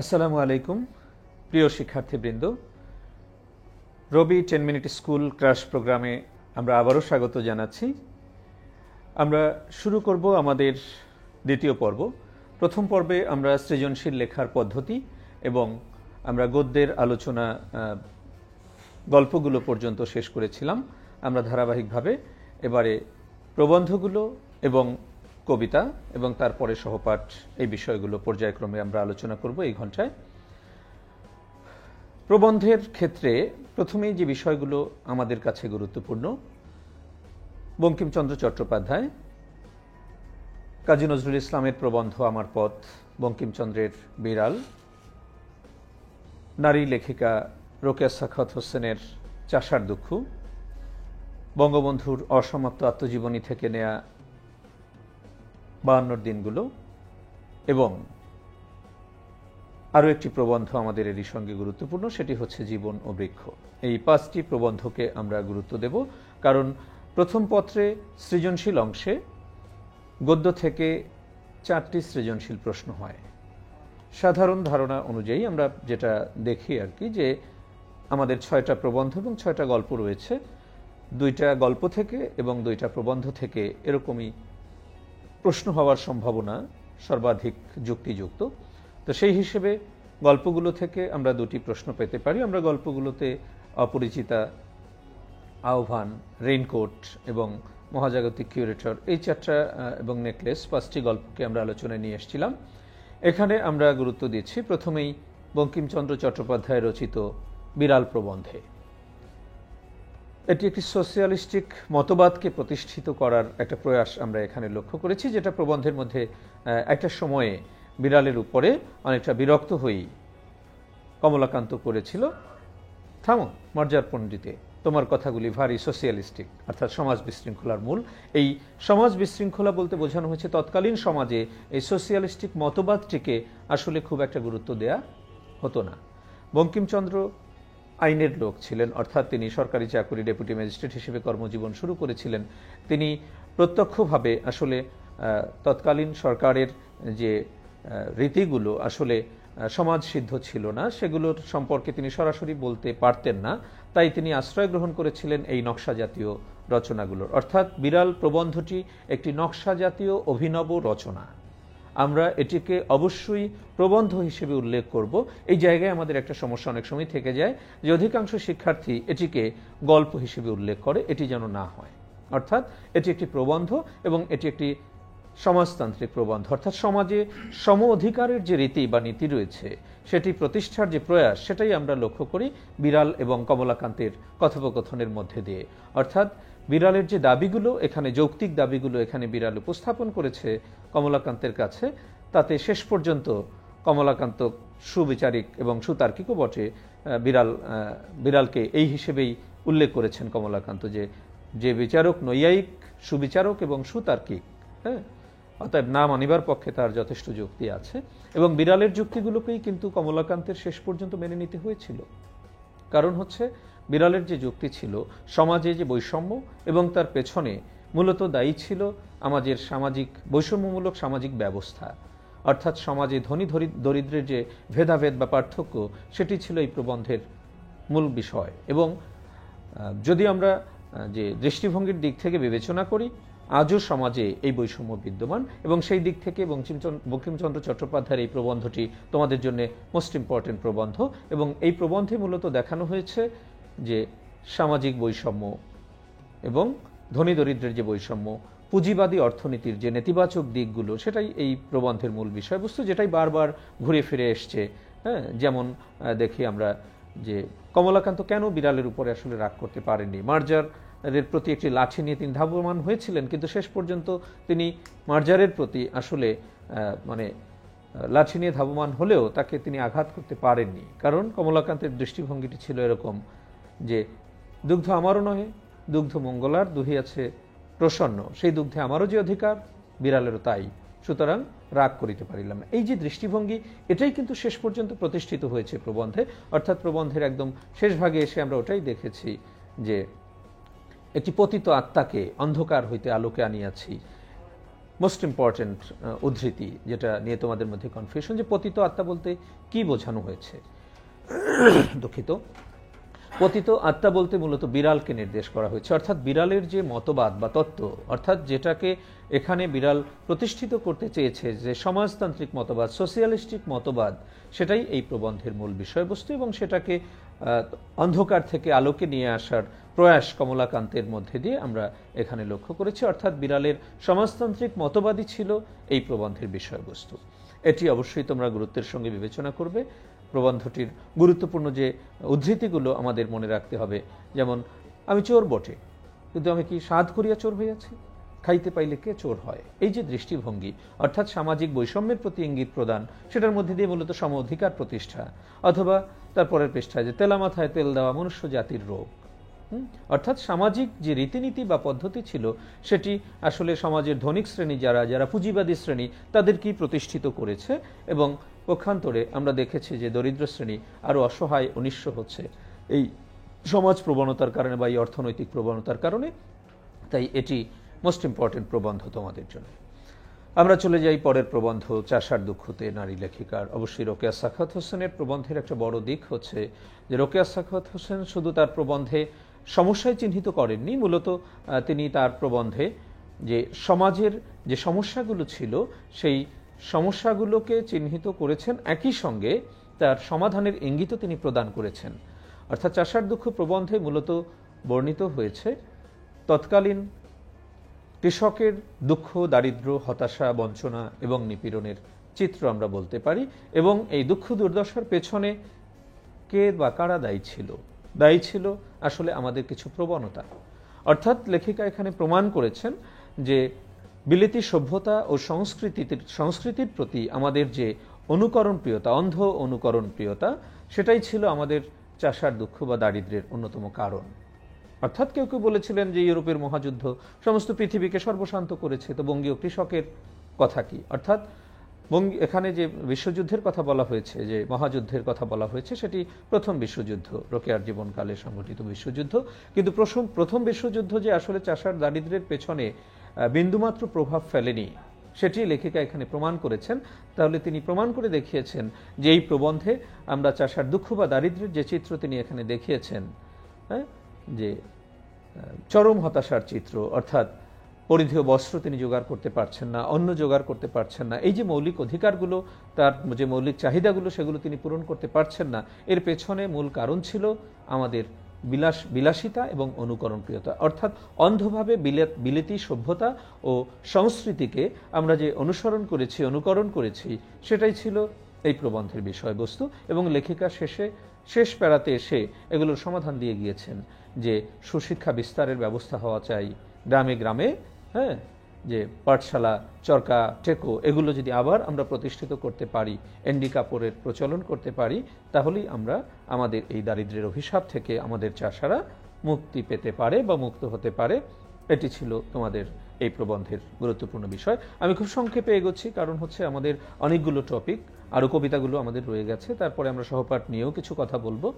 আসসালামু আলাইকুম প্রিয় শিক্ষার্থীবৃন্দ, রবি 10 মিনিট স্কুল ক্রাশ প্রোগ্রামে আমরা আবারও স্বাগত জানাচ্ছি। আমরা শুরু করব আমাদের দ্বিতীয় পর্ব। প্রথম পর্বে আমরা সৃজনশীল লেখার পদ্ধতি এবং আমরা গদ্যের আলোচনা গল্পগুলো পর্যন্ত শেষ করেছিলাম। আমরা ধারাবাহিকভাবে এবারে প্রবন্ধগুলো এবং কবিতা এবং তারপরে সহপাঠ এই বিষয়গুলো পর্যায়ক্রমে আমরা আলোচনা করব এই ঘন্টায়। প্রবন্ধের ক্ষেত্রে প্রথমেই যে বিষয়গুলো আমাদের কাছে গুরুত্বপূর্ণ, বঙ্কিমচন্দ্র চট্টোপাধ্যায়, কাজী নজরুল ইসলামের প্রবন্ধ আমার পথ, বঙ্কিমচন্দ্রের বিড়াল, নারী লেখিকা রোকেয়া সাখাওয়াত হোসেনের চাষার দুঃখ, বঙ্গবন্ধুর অসমাপ্ত আত্মজীবনী থেকে নেয়া 52 দিনগুলো এবং আরও একটি প্রবন্ধ আমাদের এরই সঙ্গে গুরুত্বপূর্ণ, সেটি হচ্ছে জীবন ও বৃক্ষ। এই 5টি প্রবন্ধকে আমরা গুরুত্ব দেব, কারণ প্রথম পত্রে সৃজনশীল অংশে গদ্য থেকে 4টি সৃজনশীল প্রশ্ন হয়। সাধারণ ধারণা অনুযায়ী আমরা যেটা দেখি আর কি, যে আমাদের 6টা প্রবন্ধ এবং 6টা গল্প রয়েছে, 2টা গল্প থেকে এবং 2টা প্রবন্ধ থেকে এরকমই প্রশ্ন হওয়ার সম্ভাবনা সর্বাধিক যুক্তিযুক্ত। তো সেই হিসেবে গল্পগুলো থেকে আমরা 2টি প্রশ্ন পেতে পারি। আমরা গল্পগুলোতে অপরিচিতা, আহ্বান, রেইনকোট এবং মহাজাগতিক কিউরেটর, এই 4টা এবং নেকলেস, 5টি গল্পকে আমরা আলোচনায় নিয়ে এসেছিলাম। এখানে আমরা গুরুত্ব দিচ্ছি প্রথমেই বঙ্কিমচন্দ্র চট্টোপাধ্যায় রচিত বিড়াল প্রবন্ধে। এটি একটি সোশিয়ালিস্টিক মতবাদকে প্রতিষ্ঠিত করার একটা প্রয়াস আমরা এখানে লক্ষ্য করেছি, যেটা প্রবন্ধের মধ্যে একটা সময়ে বিড়ালের উপরে অনেকটা বিরক্ত হয়েই কমলাকান্ত করেছিল, থামো মার্জার পণ্ডিতে, তোমার কথাগুলি ভারী সোশিয়ালিস্টিক, অর্থাৎ সমাজ বিশৃঙ্খলার মূল। এই সমাজ বিশৃঙ্খলা বলতে বোঝানো হয়েছে তৎকালীন সমাজে এই সোশিয়ালিস্টিক মতবাদটিকে আসলে খুব একটা গুরুত্ব দেয়া হতো না। বঙ্কিমচন্দ্র আইনের লোক ছিলেন, অর্থাৎ তিনি সরকারি চাকরি, ডেপুটি ম্যাজিস্ট্রেট হিসেবে কর্মজীবন শুরু করেছিলেন। তিনি প্রত্যক্ষভাবে আসলে তৎকালীন সরকারের যে রীতিগুলো আসলে সমাজ সিদ্ধ ছিল না, সেগুলোর সম্পর্কে তিনি সরাসরি বলতে পারতেন না। তাই তিনি আশ্রয় গ্রহণ করেছিলেন এই নকশা জাতীয় রচনাগুলোর, অর্থাৎ বিড়াল প্রবন্ধটি একটি নকশা জাতীয় অভিনব রচনা। আমরা এটিকে অবশ্যই প্রবন্ধ হিসেবে উল্লেখ করব। এই জায়গায় আমাদের একটা সমস্যা অনেক সময় থেকে যায়, যে অধিকাংশ শিক্ষার্থী এটিকে গল্প হিসেবে উল্লেখ করে, এটি যেন না হয়। অর্থাৎ এটি একটি প্রবন্ধ এবং এটি একটি সমাজতান্ত্রিক প্রবন্ধ, অর্থাৎ সমাজে সম অধিকারের যে রীতি বা নীতি রয়েছে সেটি প্রতিষ্ঠার যে প্রয়াস, সেটাই আমরা লক্ষ্য করি বিড়াল এবং কমলাকান্তের কথোপকথনের মধ্যে দিয়ে। অর্থাৎ বিড়ালের যে দাবিগুলো, এখানে যৌক্তিক দাবিগুলো এখানে বিড়াল উপস্থাপন করেছে কমলাকান্তের কাছে, তাতে শেষ পর্যন্ত কমলাকান্ত সুবিচারিক এবং সুতার্কিকও বটে। বিড়ালকে এই হিসেবেই উল্লেখ করেছেন কমলাকান্ত, যে বিচারক নৈয়ায়িক, সুবিচারক এবং সুতার্কিক, হ্যাঁ, অতএব না মানিবার পক্ষে তার যথেষ্ট যুক্তি আছে। এবং বিড়ালের যুক্তিগুলোকেই কিন্তু কমলাকান্তের শেষ পর্যন্ত মেনে নিতে হয়েছিল। কারণ হচ্ছে বিড়ালের যে যুক্তি ছিল, সমাজে যে বৈষম্য এবং তার পেছনে মূলত দায়ী ছিল আমাদের সামাজিক বৈষম্যমূলক সামাজিক ব্যবস্থা, অর্থাৎ সমাজে ধনী দরিদ্রের যে ভেদাভেদ বা পার্থক্য, সেটি ছিল এই প্রবন্ধের মূল বিষয়। এবং যদি আমরা যে দৃষ্টিভঙ্গির দিক থেকে বিবেচনা করি, আজও সমাজে এই বৈষম্য বিদ্যমান, এবং সেই দিক থেকে বঙ্কিমচন্দ্র চট্টোপাধ্যায়ের এই প্রবন্ধটি তোমাদের জন্য মোস্ট ইম্পর্টেন্ট প্রবন্ধ। এবং এই প্রবন্ধে মূলত দেখানো হয়েছে যে সামাজিক বৈষম্য এবং ধনী দরিদ্রের যে বৈষম্য, পুঁজিবাদী অর্থনীতির যে নেতিবাচক দিকগুলো, সেটাই এই প্রবন্ধের মূল বিষয়বস্তু, যেটাই বারবার ঘুরে ফিরে এসছে। হ্যাঁ, যেমন দেখি আমরা যে কমলাকান্ত কেন বিড়ালের উপরে আসলে রাগ করতে পারেননি। মার্জারের প্রতি একটি লাঠি নিয়ে তিনি ধাবমান হয়েছিলেন, কিন্তু শেষ পর্যন্ত তিনি মার্জারের প্রতি আসলে লাঠি নিয়ে ধাবমান হলেও তাকে তিনি আঘাত করতে পারেননি। কারণ কমলাকান্তের দৃষ্টিভঙ্গিটি ছিল এরকম যে দুগ্ধ আমারও নহে, দুগ্ধ মঙ্গলার, দুহিয়াছে প্রসন্ন, সেই দুগ্ধে আমারও যে অধিকার, বিড়ালেরও তাই, সুতরাং রাগ করিতে পারিলাম না। এই যে দৃষ্টিভঙ্গি, এটাই কিন্তু শেষ পর্যন্ত প্রতিষ্ঠিত হয়েছে প্রবন্ধে। অর্থাৎ প্রবন্ধের একদম শেষ ভাগে এসে আমরা ওটাই দেখেছি, যে একটি পতিত আত্মাকে অন্ধকার হইতে আলোকে আনিয়াছি, মোস্ট ইম্পর্ট্যান্ট উদ্ধৃতি, যেটা নিয়ে তোমাদের মধ্যে কনফিউশন, যে পতিত আত্মা বলতে কি বোঝানো হয়েছে। দুঃখিত। পতিত আত্মা বলতে মূলত বিড়ালকে নির্দেশ করা হয়েছে, অর্থাৎ বিড়ালের যে মতবাদ বা তত্ত্ব, অর্থাৎ যেটাকে এখানে বিড়াল প্রতিষ্ঠিত করতে চেয়েছে, যে সমাজতান্ত্রিক মতবাদ, সোশিয়ালিস্টিক মতবাদ, সেটাই এই প্রবন্ধের মূল বিষয়বস্তু, এবং সেটাকে অন্ধকার থেকে আলোকে নিয়ে আসার প্রয়াস কমলাকান্তের মধ্যে দিয়ে আমরা এখানে লক্ষ্য করেছি। অর্থাৎ বিড়ালের সমাজতান্ত্রিক মতবাদই ছিল এই প্রবন্ধের বিষয়বস্তু। এটি অবশ্যই তোমরা গুরুত্বের সঙ্গে বিবেচনা করবে। প্রবন্ধটির গুরুত্বপূর্ণ যে উদ্ধৃতিগুলো আমাদের মনে রাখতে হবে, যেমন আমি চোর বটে, কিন্তু আমি কি সাধ করিয়া চোর হইয়াছি, খাইতে পাইলে কে চোর হয়। এই যে দৃষ্টিভঙ্গি, অর্থাৎ সামাজিক বৈষম্যের প্রতি ইঙ্গিত প্রদান, সেটার মধ্যে দিয়ে মূলত সম অধিকার প্রতিষ্ঠা। অথবা তারপরের পৃষ্ঠায় যে তেলা মাথায় তেল দেওয়া মনুষ্য জাতির রোগ, অর্থাৎ সামাজিক যে রীতিনীতি বা পদ্ধতি ছিল, সেটি আসলে সমাজের ধনিক শ্রেণী যারা পুঁজিবাদী শ্রেণী, তাদেরকেই প্রতিষ্ঠিত করেছে, এবং পক্ষান্তরে আমরা দেখেছি যে দরিদ্র শ্রেণী আরও অসহায় অনিঃস্ব হচ্ছে এই সমাজ প্রবণতার কারণে বা এই অর্থনৈতিক প্রবণতার কারণে। তাই এটি মোস্ট ইম্পর্টেন্ট প্রবন্ধ তোমাদের জন্য। আমরা চলে যাই পরের প্রবন্ধ, চাষার দুঃখতে নারী লেখিকার। অবশ্যই রোকেয়া সাখাওয়াত হোসেনের প্রবন্ধের একটা বড় দিক হচ্ছে যে রোকেয়া সাখাওয়াত হোসেন শুধু তার প্রবন্ধে সমস্যায় চিহ্নিত করেননি, মূলত তিনি তার প্রবন্ধে যে সমাজের যে সমস্যাগুলো ছিল সেই সমস্যাগুলোকে চিহ্নিত করেছেন, একই সঙ্গে তার সমাধানের ইঙ্গিতও তিনি প্রদান করেছেন। অর্থাৎ চাষার দুঃখ প্রবন্ধে মূলত বর্ণিত হয়েছে তৎকালীন কৃষকের দুঃখ, দারিদ্র্য, হতাশা, বঞ্চনা এবং নিপীড়নের চিত্র আমরা বলতে পারি, এবং এই দুঃখ দুর্দশার পেছনে কে বা কারা দায়ী ছিল। দায়ী ছিল আসলে আমাদের কিছু প্রবণতা। অর্থাৎ লেখিকা এখানে প্রমাণ করেছেন যে বিলেতি সভ্যতা ও সংস্কৃতির প্রতি আমাদের যে অনুকরণ প্রিয়তা, অন্ধ অনুকরণ প্রিয়তা, সেটাই ছিল আমাদের চাষার দুঃখ বা দারিদ্র্যের অন্যতম কারণ। অর্থাৎ কেউ কেউ বলেছিলেন যে ইউরোপের মহাযুদ্ধ সমস্ত পৃথিবীকে সর্বশান্ত করেছে, তো বঙ্গীয় কৃষকের কথা কি? অর্থাৎ এখানে যে বিশ্বযুদ্ধের কথা বলা হয়েছে, যে মহাযুদ্ধের কথা বলা হয়েছে, সেটি প্রথম বিশ্বযুদ্ধ, রোকেয়ার জীবনকালে সংঘটিত বিশ্বযুদ্ধ। কিন্তু প্রথম বিশ্বযুদ্ধ যে আসলে চাষার দারিদ্র্যের পেছনে বিন্দুমাত্র প্রভাব ফেলেনি, সেটি লেখিকা এখানে প্রমাণ করেছেন। তাহলে তিনি প্রমাণ করে দেখিয়েছেন যে এই প্রবন্ধে আমরা চাষার দুঃখ বা দারিদ্র্যের যে চিত্র তিনি এখানে দেখিয়েছেন, যে চরম হতাশার চিত্র, অর্থাৎ পরিধেয় বস্ত্র তিনি জোগাড় করতে পারছেন না, অন্ন জোগাড় করতে পারছেন না, এই যে মৌলিক অধিকারগুলো, তার যে মৌলিক চাহিদাগুলো, সেগুলো তিনি পূরণ করতে পারছেন না, এর পেছনে মূল কারণ ছিল আমাদের বিলাসিতা এবং অনুকরণপ্রিয়তা। অর্থাৎ অন্ধভাবে বিলেতি সভ্যতা ও সংস্কৃতিকে আমরা যে অনুকরণ করেছি, সেটাই ছিল এই প্রবন্ধের বিষয়বস্তু। এবং লেখিকা শেষ প্যারাতে এসে এগুলোর সমাধান দিয়ে গিয়েছেন যে সুশিক্ষা বিস্তারের ব্যবস্থা হওয়া চাই গ্রামে গ্রামে, যে পাঠশালা, চরকা, টেকো, এগুলো যদি আবার আমরা প্রতিষ্ঠিত করতে পারি, এন্ডি কাপড়ের প্রচলন করতে পারি, তাহলেই আমরা আমাদের এই দারিদ্র্যের অভিশাপ থেকে আমাদের চাষারা মুক্তি পেতে পারে বা মুক্ত হতে পারে। এটি ছিল তোমাদের এই প্রবন্ধের গুরুত্বপূর্ণ বিষয়। আমি খুব সংক্ষেপে এগোচ্ছি, কারণ হচ্ছে আমাদের অনেকগুলো টপিক, আরও কবিতাগুলো আমাদের রয়ে গেছে, তারপরে আমরা সহপাঠ নিয়েও কিছু কথা বলবো।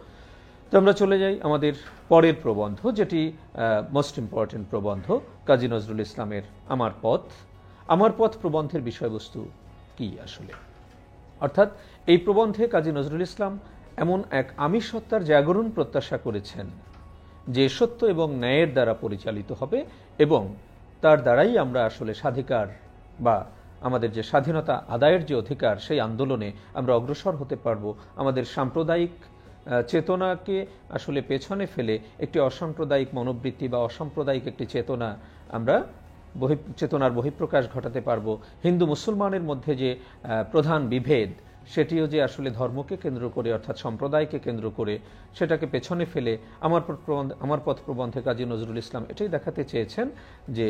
তো আমরা চলে যাই আমাদের পরের প্রবন্ধ, যেটি মোস্ট ইম্পর্টেন্ট প্রবন্ধ, কাজী নজরুল ইসলামের আমার পথ প্রবন্ধের বিষয়বস্তু কি আসলে। অর্থাৎ এই প্রবন্ধে কাজী নজরুল ইসলাম এমন এক আমিষ সত্তার জাগরণ প্রত্যাশা করেছেন, যে সত্য এবং ন্যায়ের দ্বারা পরিচালিত হবে, এবং তার দ্বারাই আমরা আসলে স্বাধিকার বা আমাদের যে স্বাধীনতা আদায়ের যে অধিকার, সেই আন্দোলনে আমরা অগ্রসর হতে পারবো। আমাদের সাম্প্রদায়িক চেতনাকে আসলে পেছনে ফেলে একটি অসাম্প্রদায়িক মনোবৃত্তি বা অসাম্প্রদায়িক একটি চেতনা, আমরা চেতনার বহিঃপ্রকাশ ঘটাতে পারবো। হিন্দু মুসলমানের মধ্যে যে প্রধান বিভেদ, সেটিও যে আসলে ধর্মকে কেন্দ্র করে, অর্থাৎ সম্প্রদায়কে কেন্দ্র করে, সেটাকে পেছনে ফেলে আমার পথ প্রবন্ধে কাজী নজরুল ইসলাম এটাই দেখাতে চেয়েছেন যে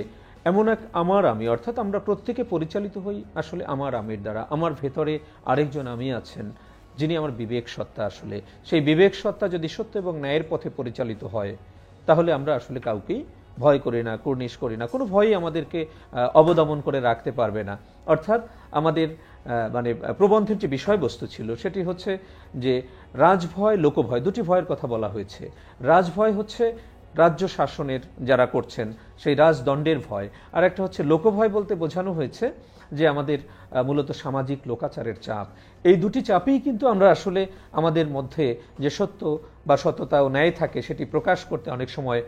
এমন এক আমার আমি, অর্থাৎ আমরা প্রত্যেকে পরিচালিত হই আসলে আমার আমির দ্বারা। আমার ভেতরে আরেকজন আমি আছেন, যিনি আমার বিবেক সত্তা। আসলে সেই বিবেক সত্তা যদি সত্য এবং ন্যায়ের পথে পরিচালিত হয়, তাহলে আমরা আসলে কাউকেই ভয় করি না, কুর্নিশ করি না, কোনো ভয়ই আমাদেরকে অবদমন করে রাখতে পারবে না। অর্থাৎ আমাদের প্রবন্ধের যে বিষয়বস্তু ছিল, সেটি হচ্ছে যে রাজভয়, লোকভয়, দুটি ভয়ের কথা বলা হয়েছে। রাজভয় হচ্ছে রাজ্য শাসনের যারা করছেন সেই রাজদণ্ডের ভয়, আর একটা হচ্ছে লোকভয় বলতে বোঝানো হয়েছে যে আমাদের মূলত সামাজিক লোকাচারের চাপ। এই দুটি চাপেই কিন্তু আমরা আসলে আমাদের মধ্যে যে সত্য বা সততা ও ন্যায় থাকে সেটি প্রকাশ করতে অনেক সময়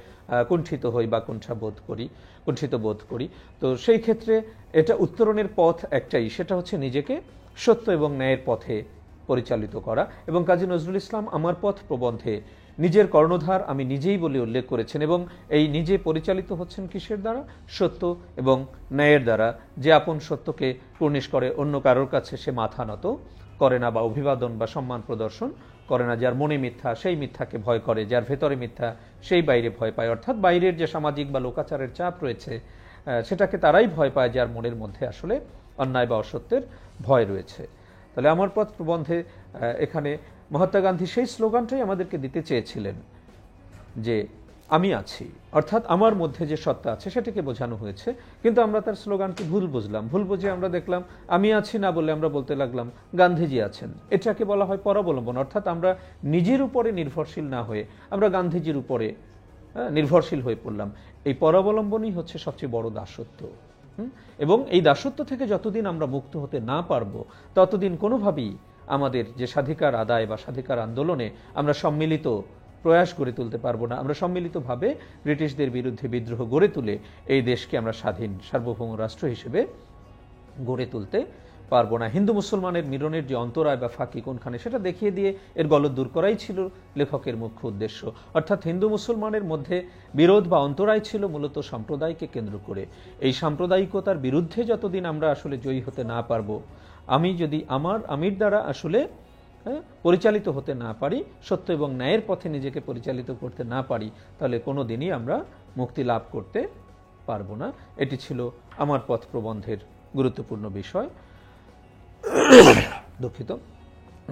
কুণ্ঠিত হই বা কুণ্ঠিত বোধ করি। তো সেই ক্ষেত্রে এটা উত্তরণের পথ একটাই, সেটা হচ্ছে নিজেকে সত্য এবং ন্যায়ের পথে পরিচালিত করা। এবং কাজী নজরুল ইসলাম আমার পথ প্রবন্ধে নিজের কর্ণধার আমি নিজেই বলে উল্লেখ করেছেন, এবং এই নিজে পরিচালিত হচ্ছেন কিসের দ্বারা? সত্য এবং ন্যায়ের দ্বারা। যে আপন সত্যকে কুর্নিশ করে অন্য কারোর কাছে সে মাথা নত করে না বা অভিবাদন বা সম্মান প্রদর্শন করে না। যার মনে মিথ্যা সেই মিথ্যাকে ভয় করে, যার ভেতরে মিথ্যা সেই বাইরে ভয় পায়। অর্থাৎ বাইরের যে সামাজিক বা লোকাচারের চাপ রয়েছে সেটাকে তারাই ভয় পায় যার মনের মধ্যে আসলে অন্যায় বা অসত্যের ভয় রয়েছে। তাহলে আমার পথ প্রবন্ধে এখানে মহাত্মা গান্ধী সেই স্লোগানটাই আমাদেরকে দিতে চেয়েছিলেন যে আমি আছি, অর্থাৎ আমার মধ্যে যে সত্তা আছে সেটাকে বোঝানো হয়েছে। কিন্তু আমরা তার স্লোগানটি ভুল বুঝলাম। ভুল বুঝে আমরা দেখলাম আমি আছি না বলে আমরা বলতে লাগলাম গান্ধীজি আছেন। এটাকে বলা হয় পরাবলম্বন। অর্থাৎ আমরা নিজের উপরে নির্ভরশীল না হয়ে আমরা গান্ধীজির উপরে নির্ভরশীল হয়ে পড়লাম। এই পরাবলম্বনই হচ্ছে সবচেয়ে বড় দাসত্ব। এবং এই দাসত্ব থেকে যতদিন আমরা মুক্ত হতে না পারবো ততদিন কোনোভাবেই আমাদের যে স্বাধিকার আদায় বা স্বাধিকার আন্দোলনে আমরা সম্মিলিত প্রয়াস গড়ে তুলতে পারবো না। আমরা সম্মিলিতভাবে ব্রিটিশদের বিরুদ্ধে বিদ্রোহ গড়ে তুলে এই দেশকে আমরা স্বাধীন সার্বভৌম রাষ্ট্র হিসেবে গড়ে তুলতে পারবো না। হিন্দু মুসলমানের মিলনের যে অন্তরায় বা ফাঁকি কোনখানে সেটা দেখিয়ে দিয়ে এর গলদ দূর করাই ছিল লেখকের মুখ্য উদ্দেশ্য। অর্থাৎ হিন্দু মুসলমানের মধ্যে বিরোধ বা অন্তরায় ছিল মূলত সম্প্রদায়কে কেন্দ্র করে। এই সাম্প্রদায়িকতার বিরুদ্ধে যতদিন আমরা আসলে জয়ী হতে না পারবো, আমি যদি আমির দ্বারা আসলে পরিচালিত হতে না পারি, সত্য এবং ন্যায়ের পথে নিজেকে পরিচালিত করতে না পারি, তাহলে কোনো দিনই আমরা মুক্তি লাভ করতে পারবো না। এটি ছিল আমার পথ প্রবন্ধের গুরুত্বপূর্ণ বিষয়। দুঃখিত।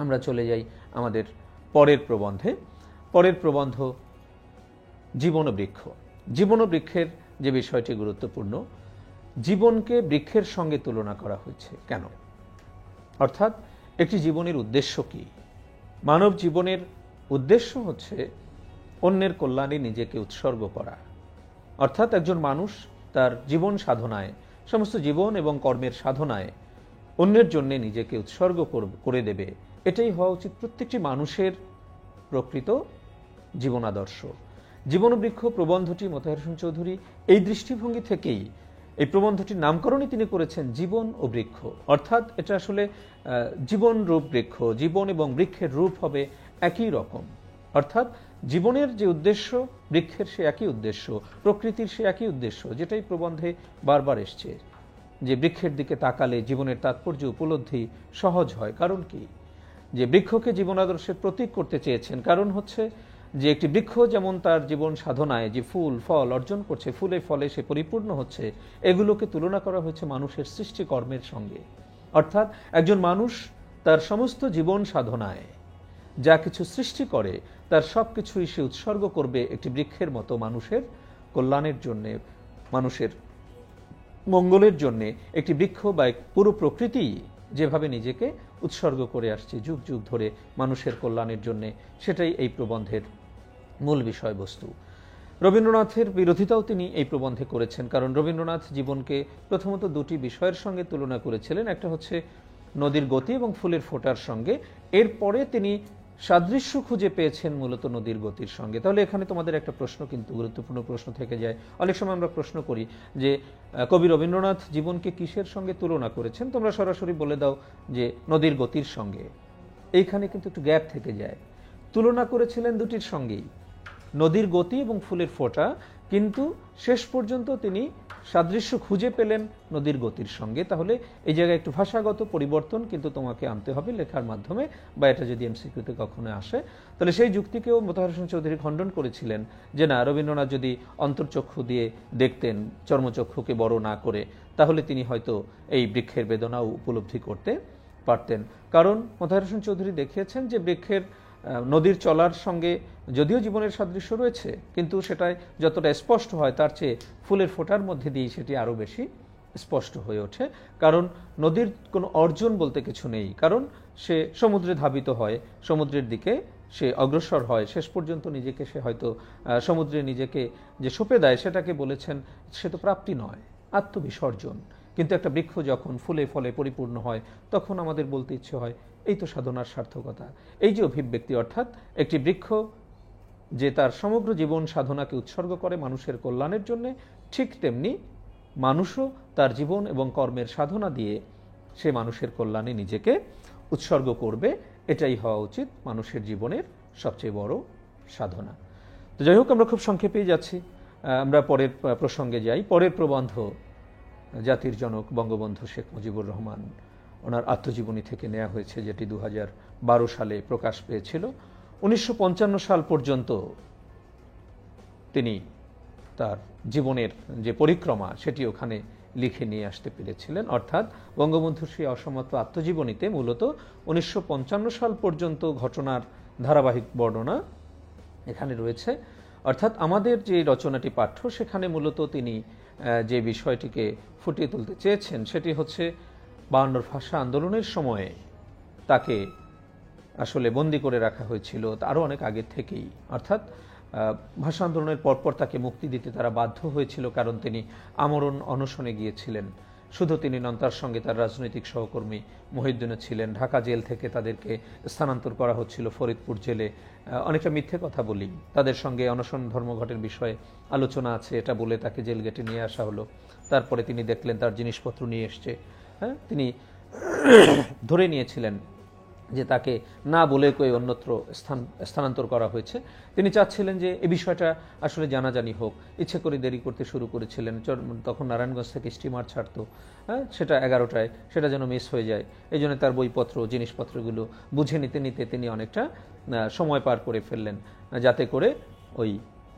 আমরা চলে যাই আমাদের পরের প্রবন্ধে। পরের প্রবন্ধ জীবন বৃক্ষ। জীবন বৃক্ষের যে বিষয়টি গুরুত্বপূর্ণ, জীবনকে বৃক্ষের সঙ্গে তুলনা করা হয়েছে কেন? অর্থাৎ একটি জীবনের উদ্দেশ্য কি? মানব জীবনের উদ্দেশ্য হচ্ছে অন্যের কল্যাণে নিজেকে উৎসর্গ করা। অর্থাৎ একজন মানুষ তার জীবন সাধনায়, সমস্ত জীবন এবং কর্মের সাধনায় অন্যের জন্য নিজেকে উৎসর্গ করে দেবে। এটাই হওয়া উচিত প্রত্যেকটি মানুষের প্রকৃত জীবন আদর্শ। জীবন বৃক্ষ প্রবন্ধটি মোতাহার হোসেন চৌধুরী এই দৃষ্টিভঙ্গি থেকেই এই প্রবন্ধটির নামকরণই তিনি করেছেন জীবন ও বৃক্ষ। অর্থাৎ এটা আসলে জীবন রূপ বৃক্ষ, জীবন এবং বৃক্ষের রূপ হবে একই রকম। অর্থাৎ জীবনের যে উদ্দেশ্য, বৃক্ষের সে একই উদ্দেশ্য, প্রকৃতির সে একই উদ্দেশ্য, যেটাই প্রবন্ধে বারবার এসছে যে বৃক্ষের দিকে তাকালে জীবনের তাৎপর্য উপলব্ধি সহজ হয়। কারণ কি? যে বৃক্ষকে জীবন আদর্শের প্রতীক করতে চেয়েছেন কারণ হচ্ছে যে একটি বৃক্ষ যেমন তার জীবন সাধনায় যে ফুল ফল অর্জন করছে, ফুলে ফলে সে পরিপূর্ণ হচ্ছে, এগুলোকে তুলনা করা হয়েছে মানুষের সৃষ্টি কর্মের সঙ্গে। অর্থাৎ একজন মানুষ তার সমস্ত জীবন সাধনায় যা কিছু সৃষ্টি করে তার সব কিছুই সে উৎসর্গ করবে একটি বৃক্ষের মতো মানুষের কল্যাণের জন্যে, মানুষের মঙ্গলের জন্যে। একটি বৃক্ষ বা পুরো প্রকৃতি যেভাবে নিজেকে উৎসর্গ করে আসছে যুগ যুগ ধরে মানুষের কল্যাণের জন্যে, সেটাই এই প্রবন্ধের মূল বিষয়বস্তু। রবীন্দ্রনাথের বিরোধিতাও তিনি এই প্রবন্ধে করেছেন, কারণ রবীন্দ্রনাথ জীবনকে প্রথমত দুটি বিষয়ের সঙ্গে তুলনা করেছিলেন। একটা হচ্ছে নদীর গতি এবং ফুলের ফোঁটার সঙ্গে, এরপরে তিনি সাদৃশ্য খুঁজে পেয়েছেন মূলত নদীর গতির সঙ্গে। তাহলে এখানে তোমাদের একটা প্রশ্ন, কিন্তু গুরুত্বপূর্ণ প্রশ্ন থেকে যায়। অনেক সময় আমরা প্রশ্ন করি যে কবি রবীন্দ্রনাথ জীবনকে কিসের সঙ্গে তুলনা করেছেন? তোমরা সরাসরি বলে দাও যে নদীর গতির সঙ্গে। এইখানে কিন্তু একটু গ্যাপ থেকে যায়। তুলনা করেছিলেন দুটির সঙ্গেই, নদীর গতি এবং ফুলের ফোঁটা, কিন্তু শেষ পর্যন্ত তিনি সাদৃশ্য খুঁজে পেলেন নদীর গতির সঙ্গে। তাহলে এই জায়গায় একটু ভাষাগত পরিবর্তন কিন্তু তোমাকে আনতে হবে লেখার মাধ্যমে, বা এটা যদি এমসিকিউতে কখনো আসে। তাহলে সেই যুক্তিকেও মোতাহার হোসেন চৌধুরী খণ্ডন করেছিলেন যে না, রবীন্দ্রনাথ যদি অন্তর্চক্ষু দিয়ে দেখতেন, চর্মচক্ষুকে বড় না করে, তাহলে তিনি হয়তো এই বৃক্ষের বেদনাও উপলব্ধি করতে পারতেন। কারণ মোতাহার হোসেন চৌধুরী দেখিয়েছেন যে বৃক্ষের নদীর চলার সঙ্গে যদিও জীবনের সাদৃশ্য রয়েছে, কিন্তু সেটাই যতটা স্পষ্ট হয় তার চেয়ে ফুলের ফোঁটার মধ্যে দিয়ে সেটি আরও বেশি স্পষ্ট হয়ে ওঠে। কারণ নদীর কোনো অর্জন বলতে কিছু নেই, কারণ সে সমুদ্রে ধাবিত হয়, সমুদ্রের দিকে সে অগ্রসর হয়, শেষ পর্যন্ত নিজেকে সে হয়তো সমুদ্রে নিজেকে যে সঁপে দেয়, সেটাকে বলেছেন সে তো প্রাপ্তি নয়, আত্মবিসর্জন। কিন্তু একটা বৃক্ষ যখন ফুলে ফলে পরিপূর্ণ হয়, তখন আমাদের বলতে ইচ্ছে হয় এই তো সাধনার সার্থকতা। এই যে অভিব্যক্তি, অর্থাৎ একটি বৃক্ষ যে তার সমগ্র জীবন সাধনাকে উৎসর্গ করে মানুষের কল্যাণের জন্য, ঠিক তেমনি মানুষও তার জীবন এবং কর্মের সাধনা দিয়ে সে মানুষের কল্যাণে নিজেকে উৎসর্গ করবে। এটাই হওয়া উচিত মানুষের জীবনের সবচেয়ে বড় সাধনা। তো যাই হোক, আমরা খুব সংক্ষেপেই যাচ্ছি, আমরা পরের প্রসঙ্গে যাই। পরের প্রবন্ধ জাতির জনক বঙ্গবন্ধু শেখ মুজিবুর রহমান, ওনার আত্মজীবনী থেকে নেওয়া হয়েছে, যেটি 2012 সালে প্রকাশ পেয়েছিল। 1955 সাল পর্যন্ত তিনি তার জীবনের যে পরিক্রমা সেটি ওখানে লিখে নিয়ে আসতে পেরেছিলেন। অর্থাৎ বঙ্গবন্ধুর সেই অসমাপ্ত আত্মজীবনীতে মূলত 1955 সাল পর্যন্ত ঘটনার ধারাবাহিক বর্ণনা এখানে রয়েছে। অর্থাৎ আমাদের যে রচনাটি পাঠ্য, সেখানে মূলত তিনি যে বিষয়টিকে ফুটিয়ে তুলতে চেয়েছেন সেটি হচ্ছে 52 ভাষা আন্দোলনের সময়ে তাকে আসলে বন্দী করে রাখা হয়েছিল আরও অনেক আগে থেকেই। অর্থাৎ ভাষা আন্দোলনের পরপর তাকে মুক্তি দিতে তারা বাধ্য হয়েছিল, কারণ তিনি আমরণ অনশনে গিয়েছিলেন। শুধু তিনি নন, তার সঙ্গে তার রাজনৈতিক সহকর্মী মহিউদ্দিনও ছিলেন। ঢাকা জেল থেকে তাদেরকে স্থানান্তর করা হচ্ছিল ফরিদপুর জেলে। অনেকটা মিথ্যে কথা বলি, তাদের সঙ্গে অনশন ধর্মঘটের বিষয়ে আলোচনা আছে এটা বলে তাকে জেল গেটে নিয়ে আসা হলো। তারপরে তিনি দেখলেন তার জিনিসপত্র নিয়ে এসছে, তিনি ধরে নিয়েছিলেন যে তাকে না বলে কই অন্যত্র স্থানান্তর করা হয়েছে। তিনি চাচ্ছিলেন যে এই বিষয়টা আসলে জানাজানি হোক, ইচ্ছে করে দেরি করতে শুরু করেছিলেন। তখন নারায়ণগঞ্জ থেকে স্টিমার ছাড়তো, সেটা 11টায়, সেটা যেন মিস হয়ে যায়। এই জন্য তার বইপত্র জিনিসপত্রগুলো বুঝে নিতে নিতে তিনি অনেকটা সময় পার করে ফেললেন, যাতে করে ওই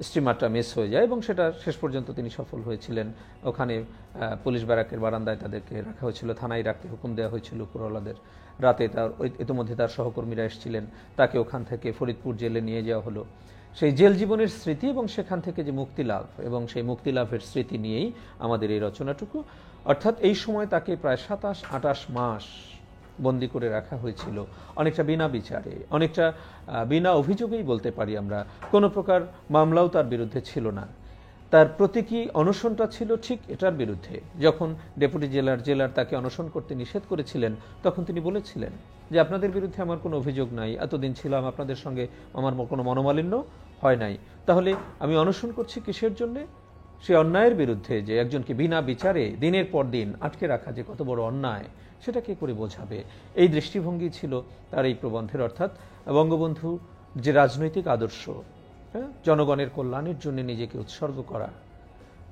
স্টিমারটা মিস হয়ে যায়, এবং সেটা শেষ পর্যন্ত তিনি সফল হয়েছিলেন। ওখানে পুলিশ ব্যারাকের বারান্দায় তাদেরকে রাখা হয়েছিল, থানায় রাখতে হুকুম দেওয়া হয়েছিল উপরওয়ালাদের। রাতে তার ইতিমধ্যে তার সহকর্মীরা এসেছিলেন, তাকে ওখান থেকে ফরিদপুর জেলে নিয়ে যাওয়া হলো। সেই জেল জীবনের স্মৃতি এবং সেখান থেকে যে মুক্তি লাভ, এবং সেই মুক্তি লাভের স্মৃতি নিয়েই আমাদের এই রচনাটুকু। অর্থাৎ এই সময় তাকে প্রায় 27-28 মাস বন্দি করে রাখা হয়েছিল, অনেকটা বিনা বিচারে, অনেকটা বিনা অভিযোগেই বলতে পারি আমরা। কোনো প্রকার মামলাও তার বিরুদ্ধে ছিল না। তার প্রতীকী অনশনটা ছিল ঠিক এটার বিরুদ্ধে। যখন ডেপুটি জেলার তাকে অনশন করতে নিষেধ করেছিলেন, তখন তিনি বলেছিলেন যে আপনাদের বিরুদ্ধে আমার কোনো অভিযোগ নাই, এতদিন ছিলাম আপনাদের সঙ্গে, আমার কোনো মনোমালিন্য হয় নাই, তাহলে আমি অনশন করছি কিসের জন্যে? সে অন্যায়ের বিরুদ্ধে, যে একজনকে বিনা বিচারে দিনের পর দিন আটকে রাখা যে কত বড় অন্যায়, সেটা কে করে বোঝাবে? এই দৃষ্টিভঙ্গি ছিল তার এই প্রবন্ধের। অর্থাৎ বঙ্গবন্ধু যে রাজনৈতিক আদর্শ, জনগণের কল্যাণের জন্য নিজেকে উৎসর্গ করা।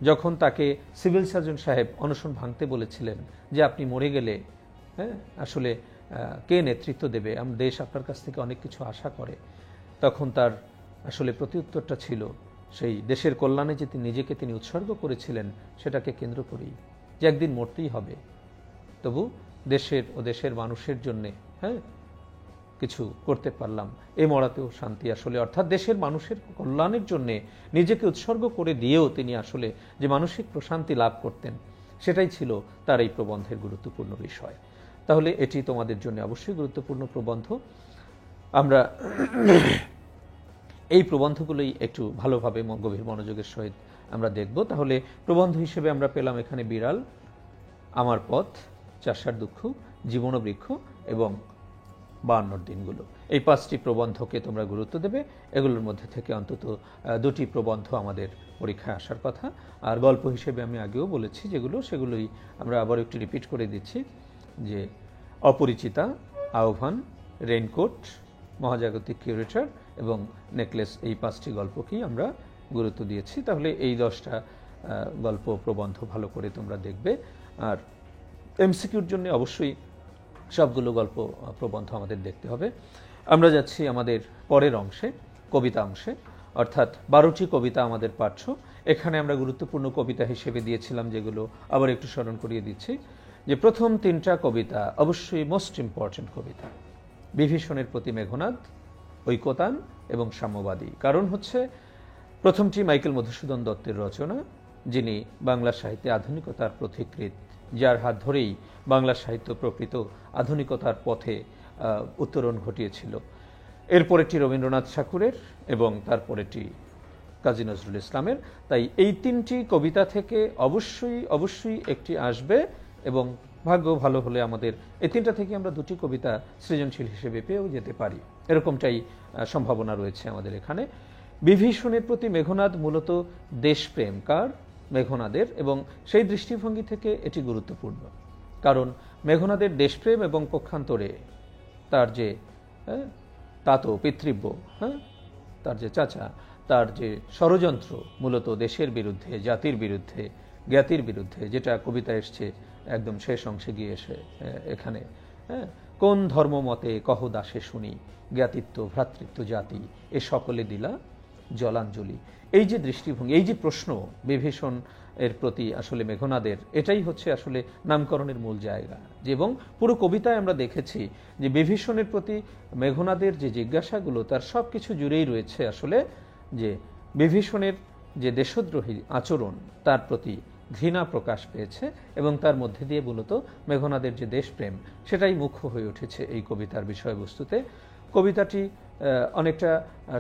যখন তাকে সিভিল সার্জন সাহেব অনশন ভাঙতে বলেছিলেন যে আপনি মরে গেলে আসলে কে নেতৃত্ব দেবে, দেশ আপনার কাছ থেকে অনেক কিছু আশা করে, তখন তার আসলে প্রত্যুত্তরটা ছিল সেই দেশের কল্যাণে যে নিজেকে তিনি উৎসর্গ করেছিলেন সেটাকে কেন্দ্র করেই, যে একদিন মরতেই হবে, তবু দেশের ও দেশের মানুষের জন্যে কিছু করতে পারলাম, এ মরাতেও শান্তি। আসলে অর্থাৎ দেশের মানুষের কল্যাণের জন্য নিজেকে উৎসর্গ করে দিয়েও তিনি আসলে যে মানসিক প্রশান্তি লাভ করতেন, সেটাই ছিল তার এই প্রবন্ধের গুরুত্বপূর্ণ বিষয়। তাহলে এটি তোমাদের জন্য অবশ্যই গুরুত্বপূর্ণ প্রবন্ধ। আমরা এই প্রবন্ধগুলোই একটু ভালোভাবে গভীর মনোযোগের সহিত আমরা দেখব। তাহলে প্রবন্ধ হিসেবে আমরা পেলাম এখানে বিড়াল, আমার পথ, চাষার দুঃখ, জীবন বৃক্ষ এবং 52 দিনগুলো। এই 5টি প্রবন্ধকে তোমরা গুরুত্ব দেবে। এগুলোর মধ্যে থেকে অন্তত 2টি প্রবন্ধ আমাদের পরীক্ষায় আসার কথা। আর গল্প হিসেবে আমি আগেও বলেছি যেগুলো, সেগুলোই আমরা আবার একটু রিপিট করে দিচ্ছি, যে অপরিচিতা, আহ্বান, রেইনকোট, মহাজাগতিক কিউরেটর এবং নেকলেস, এই 5টি গল্পকেই আমরা গুরুত্ব দিয়েছি। তাহলে এই 10টা গল্প প্রবন্ধ ভালো করে তোমরা দেখবে। আর এমসিকিউর জন্য অবশ্যই সবগুলো গল্প প্রবন্ধ আমাদের দেখতে হবে। আমরা যাচ্ছি আমাদের পরের অংশে, কবিতা অংশে, অর্থাৎ 12টি কবিতা আমাদের পাঠ্য। এখানে আমরা গুরুত্বপূর্ণ কবিতা হিসেবে দিয়েছিলাম যেগুলো আবার একটু স্মরণ করিয়ে দিচ্ছি, যে প্রথম 3টা কবিতা অবশ্যই মোস্ট ইম্পর্টেন্ট কবিতা। বিভীষণের প্রতি মেঘনাদ, ঐকতান এবং সাম্যবাদী। কারণ হচ্ছে প্রথমটি মাইকেল মধুসূদন দত্তের রচনা, যিনি বাংলা সাহিত্যে আধুনিকতার পথিকৃৎ, যার হাত ধরেই বাংলা সাহিত্য প্রকৃত আধুনিকতার পথে উত্তরণ ঘটিয়েছিল। এরপরেটি রবীন্দ্রনাথ ঠাকুরের এবং তারপরেটি কাজী নজরুল ইসলামের। তাই এই তিনটি কবিতা থেকে অবশ্যই অবশ্যই একটি আসবে, এবং ভাগ্য ভালো হলে আমাদের এই তিনটা থেকে আমরা দুটি কবিতা সৃজনশীল হিসেবে পেয়েও যেতে পারি, এরকমটাই সম্ভাবনা রয়েছে আমাদের এখানে। বিভীষণের প্রতি মেঘনাদ মূলত দেশপ্রেম কার, মেঘনাদের, এবং সেই দৃষ্টিভঙ্গি থেকে এটি গুরুত্বপূর্ণ। কারণ মেঘনাদের দেশপ্রেম এবং পক্ষান্তরে তার যে তাতো পিতৃব্য, তার যে চাচা, তার যে ষড়যন্ত্র মূলত দেশের বিরুদ্ধে, জাতির বিরুদ্ধে, জ্ঞাতির বিরুদ্ধে, যেটা কবিতা এসছে একদম শেষ অংশে গিয়ে এসে এখানে, কোন ধর্মমতে কহ দাসে শুনি, জ্ঞাতিত্ব ভ্রাতৃত্ব জাতি এ সকলে দিলা জলাঞ্জলি। এই যে দৃষ্টিভঙ্গি, এই যে প্রশ্ন বিভীষণ এর প্রতি আসলে মেঘনাদের, এটাই হচ্ছে আসলে নামকরণের মূল জায়গা। এবং পুরো কবিতায় আমরা দেখেছি যে বিভীষণের প্রতি মেঘনাদের যে জিজ্ঞাসাগুলো, তার সব কিছু জুড়েই রয়েছে আসলে যে বিভীষণের যে দেশদ্রোহী আচরণ, তার প্রতি ঘৃণা প্রকাশ পেয়েছে, এবং তার মধ্যে দিয়ে মূলত মেঘনাদের যে দেশপ্রেম, সেটাই মুখ্য হয়ে উঠেছে এই কবিতার বিষয়বস্তুতে। কবিতাটি অনেকটা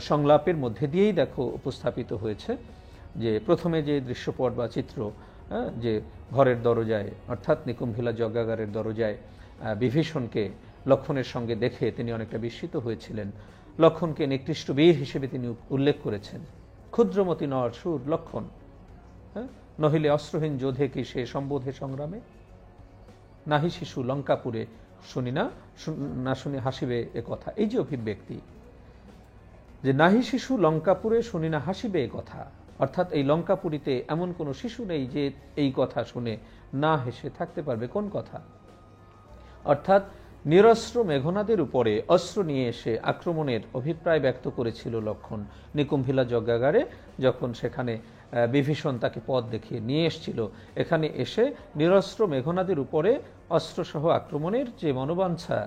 সংলাপের মধ্যে দিয়েই দেখো উপস্থাপিত হয়েছে। যে প্রথমে যে দৃশ্যপট বা চিত্র, যে ঘরের দরজায় অর্থাৎ নিকুম্ভিলা যজ্ঞাগারের দরজায় বিভীষণকে লক্ষণের সঙ্গে দেখে তিনি অনেকটা বিস্মিত হয়েছিলেন। লক্ষণকে নিকৃষ্ট বীর হিসেবে তিনি উল্লেখ করেছেন। ক্ষুদ্রমতি নর সুর লক্ষণ, নহিলে অস্ত্রহীন যোধে কি সে সম্বোধে সংগ্রামে, নাহি শিশু লঙ্কাপুরে শুনি না শুনি হাসিবে এ কথা। এই যে অভিব্যক্তি, যে নাহি শিশু লঙ্কাপুরে শুনি না হাসিবে এ কথা, অর্থাৎ এই লঙ্কাপুরীতে এমন কোনো শিশু নেই যে এই কথা শুনে না হেসে থাকতে পারবে। কোন কথা? অর্থাৎ নিরস্ত্র মেঘনাদের উপরে অস্ত্র নিয়ে এসে আক্রমণের অভিপ্রায় ব্যক্ত করেছিল লক্ষণ নিকুম্ভিলা যজ্ঞাগারে, যখন সেখানে বিভীষণ তাকে পথ দেখিয়ে নিয়ে এসেছিল। এখানে এসে নিরস্ত্র মেঘনাদের উপরে অস্ত্রসহ আক্রমণের যে মনোবাঞ্ছা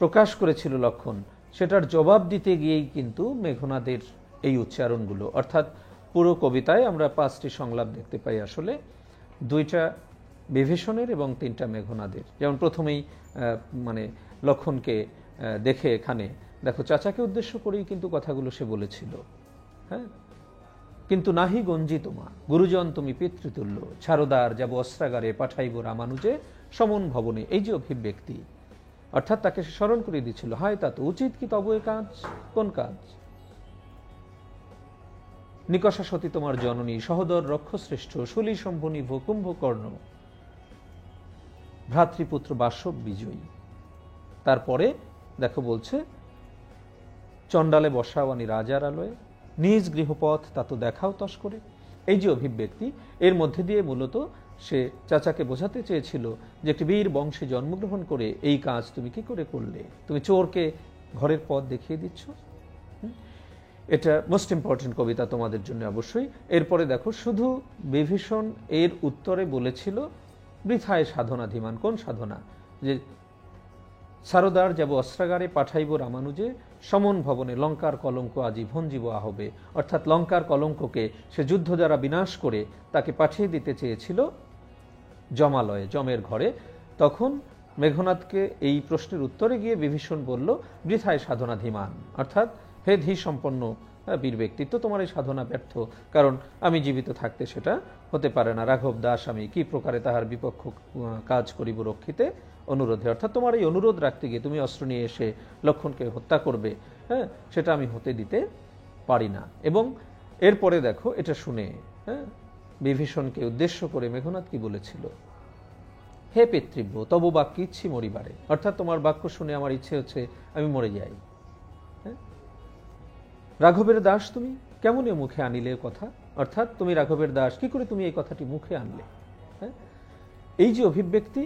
প্রকাশ করেছিল লক্ষণ, সেটার জবাব দিতে গিয়েই কিন্তু মেঘনাদের এই উচ্চারণগুলো। অর্থাৎ পুরো কবিতায় আমরা 5টি সংলাপ দেখতে পাই আসলে, 2টা বিভীষণের এবং 3টা মেঘনাদের। যেমন প্রথমেই মানে লক্ষণকে দেখে এখানে দেখো চাচাকে উদ্দেশ্য করেই কিন্তু কথাগুলো সে বলেছিল। কিন্তু নাহি গঞ্জি তোমা গুরুজন তুমি পিতৃতুল্য, ছারদার যাব অস্ত্রাগারে পাঠাইব রামানুজে সমন ভবনে। এই যে অভিব্যক্তি, অর্থাৎ তাকে সে স্মরণ করে দিচ্ছিল, হায় তা তো উচিত কি তব এ কাজ, কোন কাজ? নিকষা সতী তোমার জননী, সহোদর রক্ষশ্রেষ্ঠ, শুলি শম্ভনী কুম্ভকর্ণ, ভ্রাতৃপুত্র বাসব বিজয়ী। তারপরে দেখো বলছে, চণ্ডালে বসাওয়ানি রাজার আলোয়, নিজ গৃহপথ তা তো দেখাও তস করে। এই যে অভিব্যক্তি, এর মধ্যে দিয়ে মূলত সে চাচাকে বোঝাতে চেয়েছিল যে একটি বীর বংশে জন্মগ্রহণ করে এই কাজ তুমি কি করে করলে, তুমি চোরকে ঘরের পথ দেখিয়ে দিচ্ছ। এটা মোস্ট ইম্পর্টেন্ট কবিতা তোমাদের জন্য অবশ্যই। এরপরে দেখো, শুধু বিভীষণ এর উত্তরে বলেছিল বৃথায় সাধনাধিমান। কোন সাধনা? যে সারদার যাব অস্ত্রাগারে পাঠাইব রামানুজে সমন ভবনে, লঙ্কার কলঙ্ক আজি ভঞ্জিব আহবে। অর্থাৎ লঙ্কার কলঙ্ককে সে যুদ্ধ দ্বারা বিনাশ করে তাকে পাঠিয়ে দিতে চেয়েছিল জমালয়ে, জমের ঘরে। তখন মেঘনাদকে এই প্রশ্নের উত্তরে গিয়ে বিভীষণ বলল, বৃথায় সাধনাধিমান, অর্থাৎ হে ধী সম্পন্ন বীর ব্যক্তিত্ব, তোমার এই সাধনা ব্যর্থ, কারণ আমি জীবিত থাকতে সেটা হতে পারে না। রাঘব দাস আমি কি প্রকারে তাহার বিপক্ষ কাজ করিব রক্ষিতে অনুরোধে। অর্থাৎ তোমার এই অনুরোধ রাখতে গিয়ে তুমি অস্ত্র নিয়ে এসে লক্ষণকে হত্যা করবে, সেটা আমি হতে দিতে পারি না। এবং এরপরে দেখো, এটা শুনে বিভীষণকে উদ্দেশ্য করে মেঘনাদ কি বলেছিল, হে পিতৃব্য তব বাক্য ইচ্ছি মরিবারে। অর্থাৎ তোমার বাক্য শুনে আমার ইচ্ছে হচ্ছে আমি মরে যাই। রাঘবের দাস তুমি কেমন এ মুখে আনিলে কথা? অর্থাৎ তুমি রাঘবের দাস, কি করে তুমি এই কথাটি মুখে আনলে? এই যে অভিব্যক্তি,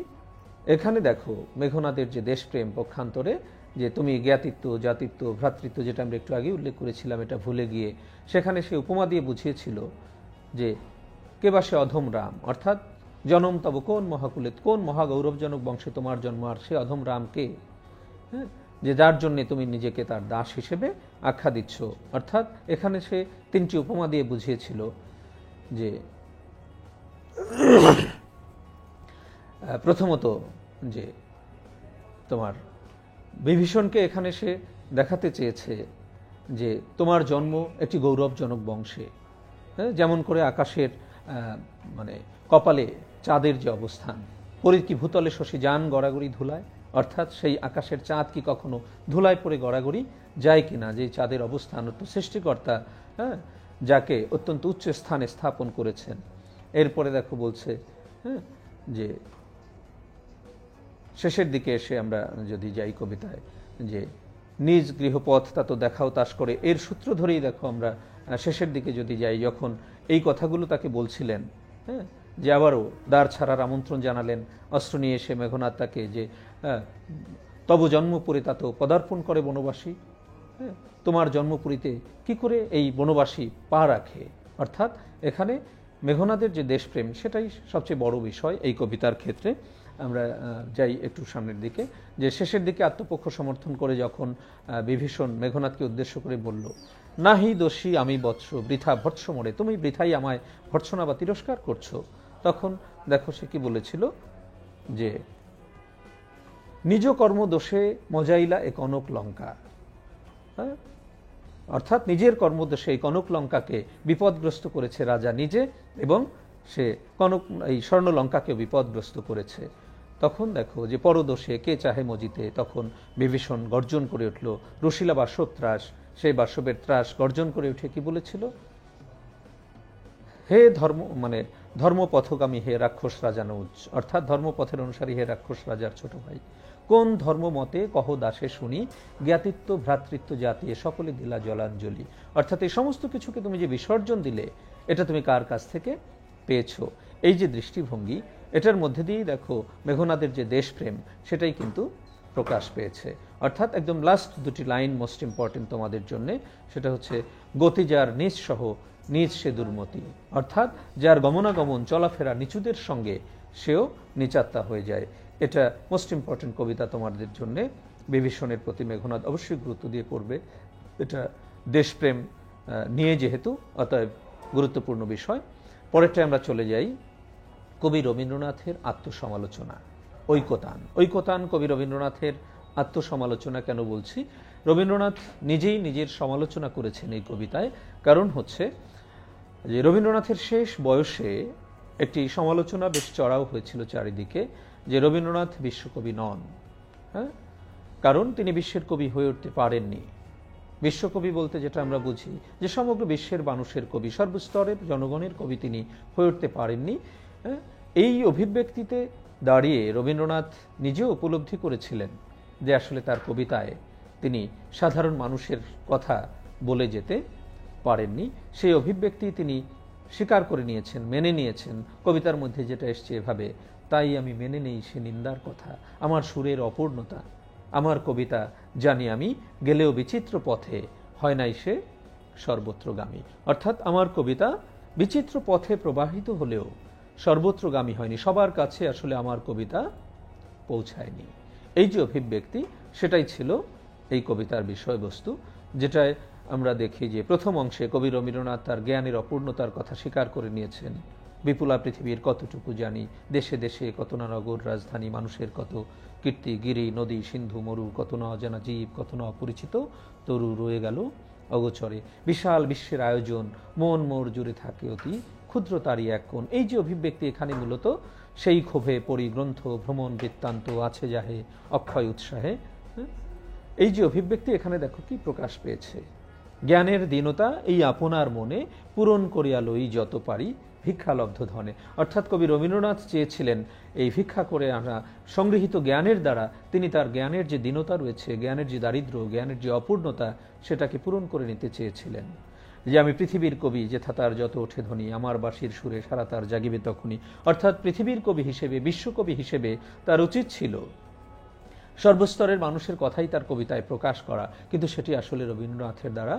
এখানে দেখো মেঘনাদের যে দেশপ্রেম পক্ষান্তরে, যে তুমি জ্ঞাতিত্ব জাতিত্ব ভ্রাতৃত্ব, যেটা আমরা একটু আগে উল্লেখ করেছিলাম, এটা ভুলে গিয়ে সেখানে সে উপমা দিয়ে বুঝিয়েছিল যে কে বা সে অধম রাম, অর্থাৎ জনম তব কোন মহাকুলে, কোন মহাগৌরবজনক বংশে তোমার জন্ম, আর সে অধম রামকে, যে যার জন্য তুমি নিজেকে তার দাস হিসেবে আখ্যা দিচ্ছ। অর্থাৎ এখানে সে 3টি উপমা দিয়ে বুঝিয়েছিল যে প্রথমত যে তোমার বিভীষণকে এখানে সে দেখাতে চেয়েছে যে তোমার জন্ম একটি গৌরবজনক বংশে, যেমন করে আকাশের মানে কপালে চাঁদের যে অবস্থান, পরীর ভূতলে শশী যান গড়াগড়ি ধুলায়, অর্থাৎ সেই আকাশের চাঁদ কি কখনো ধুলায় পড়ে গড়াগড়ি যায় কিনা, যে চাঁদের অবস্থান অত্যন্ত সৃষ্টিকর্তা যাকে অত্যন্ত উচ্চ স্থানে স্থাপন করেছেন। এরপরে দেখো বলছে যে শেষের দিকে এসে আমরা যদি যাই কবিতায়, যে নিজ গৃহপথ তা তো দেখাও তাস করে, এর সূত্র ধরেই দেখো আমরা শেষের দিকে যদি যাই, যখন এই কথাগুলো তাকে বলছিলেন, যে আবারও দ্বার ছাড়ার আমন্ত্রণ জানালেন, অস্ত্র নিয়ে এসে মেঘনাদ তাকে যে তব জন্মপুরে তা তো পদার্পণ করে বনবাসী, তোমার জন্মপুরীতে কি করে এই বনবাসী পা রাখে। অর্থাৎ এখানে মেঘনাদের যে দেশপ্রেম, সেটাই সবচেয়ে বড় বিষয় এই কবিতার ক্ষেত্রে। আমরা যাই একটু সামনের দিকে, যে শেষের দিকে আত্মপক্ষ সমর্থন করে যখন বিভীষণ মেঘনাদকে উদ্দেশ্য করে বলল, নাহি দোষী আমি বৎস বৃথা ভৎস মোড়ে, তুমি বৃথাই আমায় ভর্ৎসনা বা তিরস্কার করছো, তখন দেখো সে কি বলেছিল, যে নিজ কর্ম দোষে মজাইলা এ কনক লঙ্কা, অর্থাৎ নিজের কর্মদোষে এই কনক লঙ্কাকে বিপদগ্রস্ত করেছে রাজা নিজে, এবং সে এই স্বর্ণলঙ্কাকে বিপদগ্রস্ত করেছে। তখন দেখো যে পরদোষে কে চাহে মজিতে, তখন বিভীষণ গর্জন করে উঠল, রসিলা বাসব ত্রাস, সেই বাসবের ত্রাস গর্জন করে উঠে কি বলেছিল, হে ধর্মপথগামী হে রাক্ষস রাজা নৌজ, অর্থাৎ ধর্মপথের অনুসারী হে রাক্ষস রাজার ছোট ভাই, কোন ধর্ম মতে কহ দাসে শুনি, জ্ঞাতিত্ব ভ্রাতৃত্ব জাতি সকলে দিলা জলাঞ্জলি, অর্থাৎ এই সমস্ত কিছুকে তুমি যে বিসর্জন দিলে, এটা তুমি কার কাছ থেকে পেয়েছো। এই যে দৃষ্টিভঙ্গি, এটার মধ্যে দিয়েই দেখো মেঘনাদের যে দেশপ্রেম, সেটাই কিন্তু প্রকাশ পেয়েছে। অর্থাৎ একদম লাস্ট দুটি লাইন মোস্ট ইম্পর্টেন্ট তোমাদের জন্য, সেটা হচ্ছে গতি যার নিজ সহ নিজ সে দুর্মতি, অর্থাৎ যার গমনাগমন চলাফেরা নিচুদের সঙ্গে, সেও নিচাত্তা হয়ে যায়। এটা মোস্ট ইম্পর্টেন্ট কবিতা তোমাদের জন্য। বিভীষণের প্রতি মেঘনাদ অবশ্যই গুরুত্ব দিয়ে পড়বে, এটা দেশপ্রেম নিয়ে যেহেতু, অতএব গুরুত্বপূর্ণ বিষয়। পরেরটা আমরা চলে যাই কবি রবীন্দ্রনাথের আত্মসমালোচনা, ঐকতান। ঐকতান কবি রবীন্দ্রনাথের আত্মসমালোচনা কেন বলছি, রবীন্দ্রনাথ নিজেই নিজের সমালোচনা করেছেন এই কবিতায়। কারণ হচ্ছে যে রবীন্দ্রনাথের শেষ বয়সে একটি সমালোচনা বেশ চড়াও হয়েছিল চারিদিকে, যে রবীন্দ্রনাথ বিশ্বকবি নন, কারণ তিনি বিশ্বের কবি হয়ে উঠতে পারেননি। বিশ্বকবি বলতে যেটা আমরা বুঝি, যে সমগ্র বিশ্বের মানুষের কবি, সর্বস্তরের জনগণের কবি তিনি হয়ে উঠতে পারেননি। এই অভিব্যক্তিতে দাঁড়িয়ে রবীন্দ্রনাথ নিজেও উপলব্ধি করেছিলেন যে আসলে তার কবিতায় তিনি সাধারণ মানুষের কথা বলে যেতে পারেননি। সেই অভিব্যক্তি তিনি স্বীকার করে নিয়েছেন, মেনে নিয়েছেন। কবিতার মধ্যে যেটা এসছে এভাবে, তাই আমি মেনে নেই সে নিন্দার কথা, আমার সুরের অপূর্ণতা, আমার কবিতা জানি আমি গেলেও বিচিত্র পথে, হয় নাই সে সর্বত্রগামী। অর্থাৎ আমার কবিতা বিচিত্র পথে প্রবাহিত হলেও সর্বত্রগামী হয়নি, সবার কাছে আসলে আমার কবিতা পৌঁছায়নি। এই যে অভিব্যক্তি, সেটাই ছিল এই কবিতার বিষয়বস্তু, যেটায় আমরা দেখি যে প্রথম অংশে কবি রবীন্দ্রনাথ তার জ্ঞানের অপূর্ণতার কথা স্বীকার করে নিয়েছেন। বিপুলা পৃথিবীর কতটুকু জানি, দেশে দেশে কত না নগর রাজধানী, মানুষের কত কীর্তি, গিরি নদী সিন্ধু মরু, কত না অজানা জীব, কত না অপরিচিত তরু রয়ে গেল অগোচরে, বিশাল বিশ্বের আয়োজন, মন মোর জুড়ে থাকে অতি ক্ষুদ্র তারই এক কোণ। এই যে অভিব্যক্তি, এখানে মূলত সেই ক্ষোভে পড়ি গ্রন্থ ভ্রমণ বৃত্তান্ত আছে যাহে অক্ষয় উৎসাহে, এই যে অভিব্যক্তি, এখানে দেখো কি প্রকাশ পেয়েছে, জ্ঞানের দীনতা এই আপনার মনে পূরণ করিয়া লই যত পারি ভিক্ষালব্ধ ধনে। অর্থাৎ কবি রবীন্দ্রনাথ চেয়েছিলেন এই ভিক্ষা করে আনা সংগৃহীত জ্ঞানের দ্বারা তিনি তার জ্ঞানের যে দীনতা রয়েছে, জ্ঞানের যে দারিদ্র্য, জ্ঞানের যে অপূর্ণতা, সেটাকে পূরণ করে নিতে চেয়েছিলেন। যে আমি পৃথিবীর কবি, যেথা তার যত ওঠে ধ্বনি, আমার বাঁশির সুরে সারা তার জাগিবে তখনই। অর্থাৎ পৃথিবীর কবি হিসেবে, বিশ্বকবি হিসেবে তার উচিত ছিল সর্বস্তরের মানুষের কথাই তার কবিতায় প্রকাশ করা, কিন্তু সেটি আসলে রবীন্দ্রনাথের দ্বারা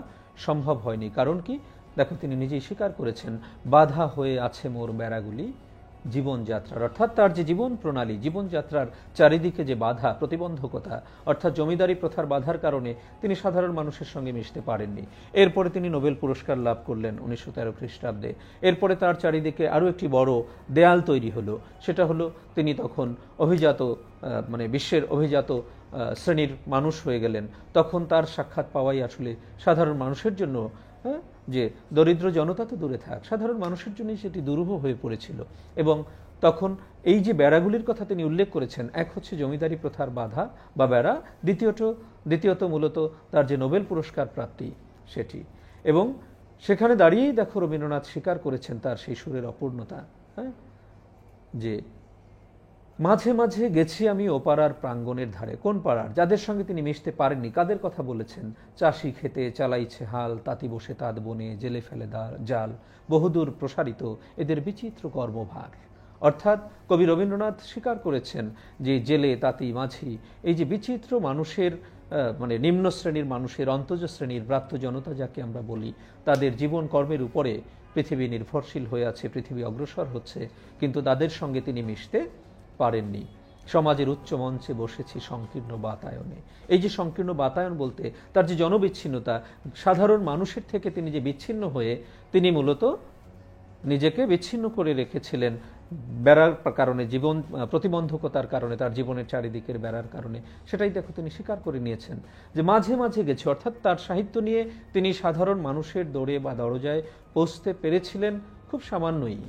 সম্ভব হয়নি। কারণ কি, দেখো তিনি নিজেই স্বীকার করেছেন, বাধা হয়ে আছে মোর বেড়াগুলি, জীবনযাত্রার, অর্থাৎ তার যে জীবন প্রণালী, জীবনযাত্রার চারিদিকে যে বাধা প্রতিবন্ধকতা, অর্থাৎ জমিদারি প্রথার বাধার কারণে তিনি সাধারণ মানুষের সঙ্গে মিশতে পারেননি। এরপরে তিনি নোবেল পুরস্কার লাভ করলেন 1913 খ্রিস্টাব্দে। এরপরে তার চারিদিকে আরও একটি বড় দেয়াল তৈরি হলো, সেটা হলো তিনি তখন অভিজাত মানে বিশ্বের অভিজাত শ্রেণীর মানুষ হয়ে গেলেন। তখন তার সাক্ষাৎ পাওয়াই আসলে সাধারণ মানুষের জন্য, যে দরিদ্র জনতা তো দূরে থাক, সাধারণ মানুষের জন্যই সেটি দুরূহ হয়ে পড়েছিল। এবং তখন এই যে বেড়াগুলির কথা তিনি উল্লেখ করেছেন, এক হচ্ছে জমিদারি প্রথার বাধা বা বেড়া, দ্বিতীয়ত মূলত তার যে নোবেল পুরস্কার প্রাপ্তি সেটি। এবং সেখানে দাঁড়িয়েই দেখো রবীন্দ্রনাথ স্বীকার করেছেন তার সেই সুরের অপূর্ণতা, যে মাঝে মাঝে গেছি আমি ওপাড়ার প্রাঙ্গণের ধারে। কোন পাড়ার? যাদের সঙ্গে তিনি মিশতে পারেননি, কাদের কথা বলেছেন? চাষি খেতে চালাইছে হাল, তাঁতি বসে তাঁত বনে, জেলে ফেলে জাল, বহুদূর প্রসারিত এদের বিচিত্র কর্মভার। অর্থাৎ কবি রবীন্দ্রনাথ স্বীকার করেছেন যে জেলে, তাঁতি, মাঝি, এই যে বিচিত্র মানুষের, মানে নিম্ন শ্রেণীর মানুষের, অন্তজ শ্রেণীর ব্রাত্য জনতা যাকে আমরা বলি, তাদের জীবন কর্মের উপরে পৃথিবী নির্ভরশীল হয়ে আছে, পৃথিবী অগ্রসর হচ্ছে, কিন্তু তাদের সঙ্গে তিনি মিশতে পারেননি। সমাজের উচ্চ মঞ্চে বসেছি সংকীর্ণ বাতায়নে। এই যে সংকীর্ণ বাতায়ন বলতে তার যে জনবিচ্ছিন্নতা, সাধারণ মানুষের থেকে তিনি যে বিচ্ছিন্ন হয়ে তিনি মূলত নিজেকে বিচ্ছিন্ন করে রেখেছিলেন বেড়ার কারণে, জীবন প্রতিবন্ধকতার কারণে, তার জীবনের চারিদিকের বেড়ার কারণে, সেটাই দেখো তিনি স্বীকার করে নিয়েছেন যে মাঝে মাঝে গেছে। অর্থাৎ তার সাহিত্য নিয়ে তিনি সাধারণ মানুষের দৌড়ে বা দরজায় পৌঁছতে পেরেছিলেন খুব সামান্যই।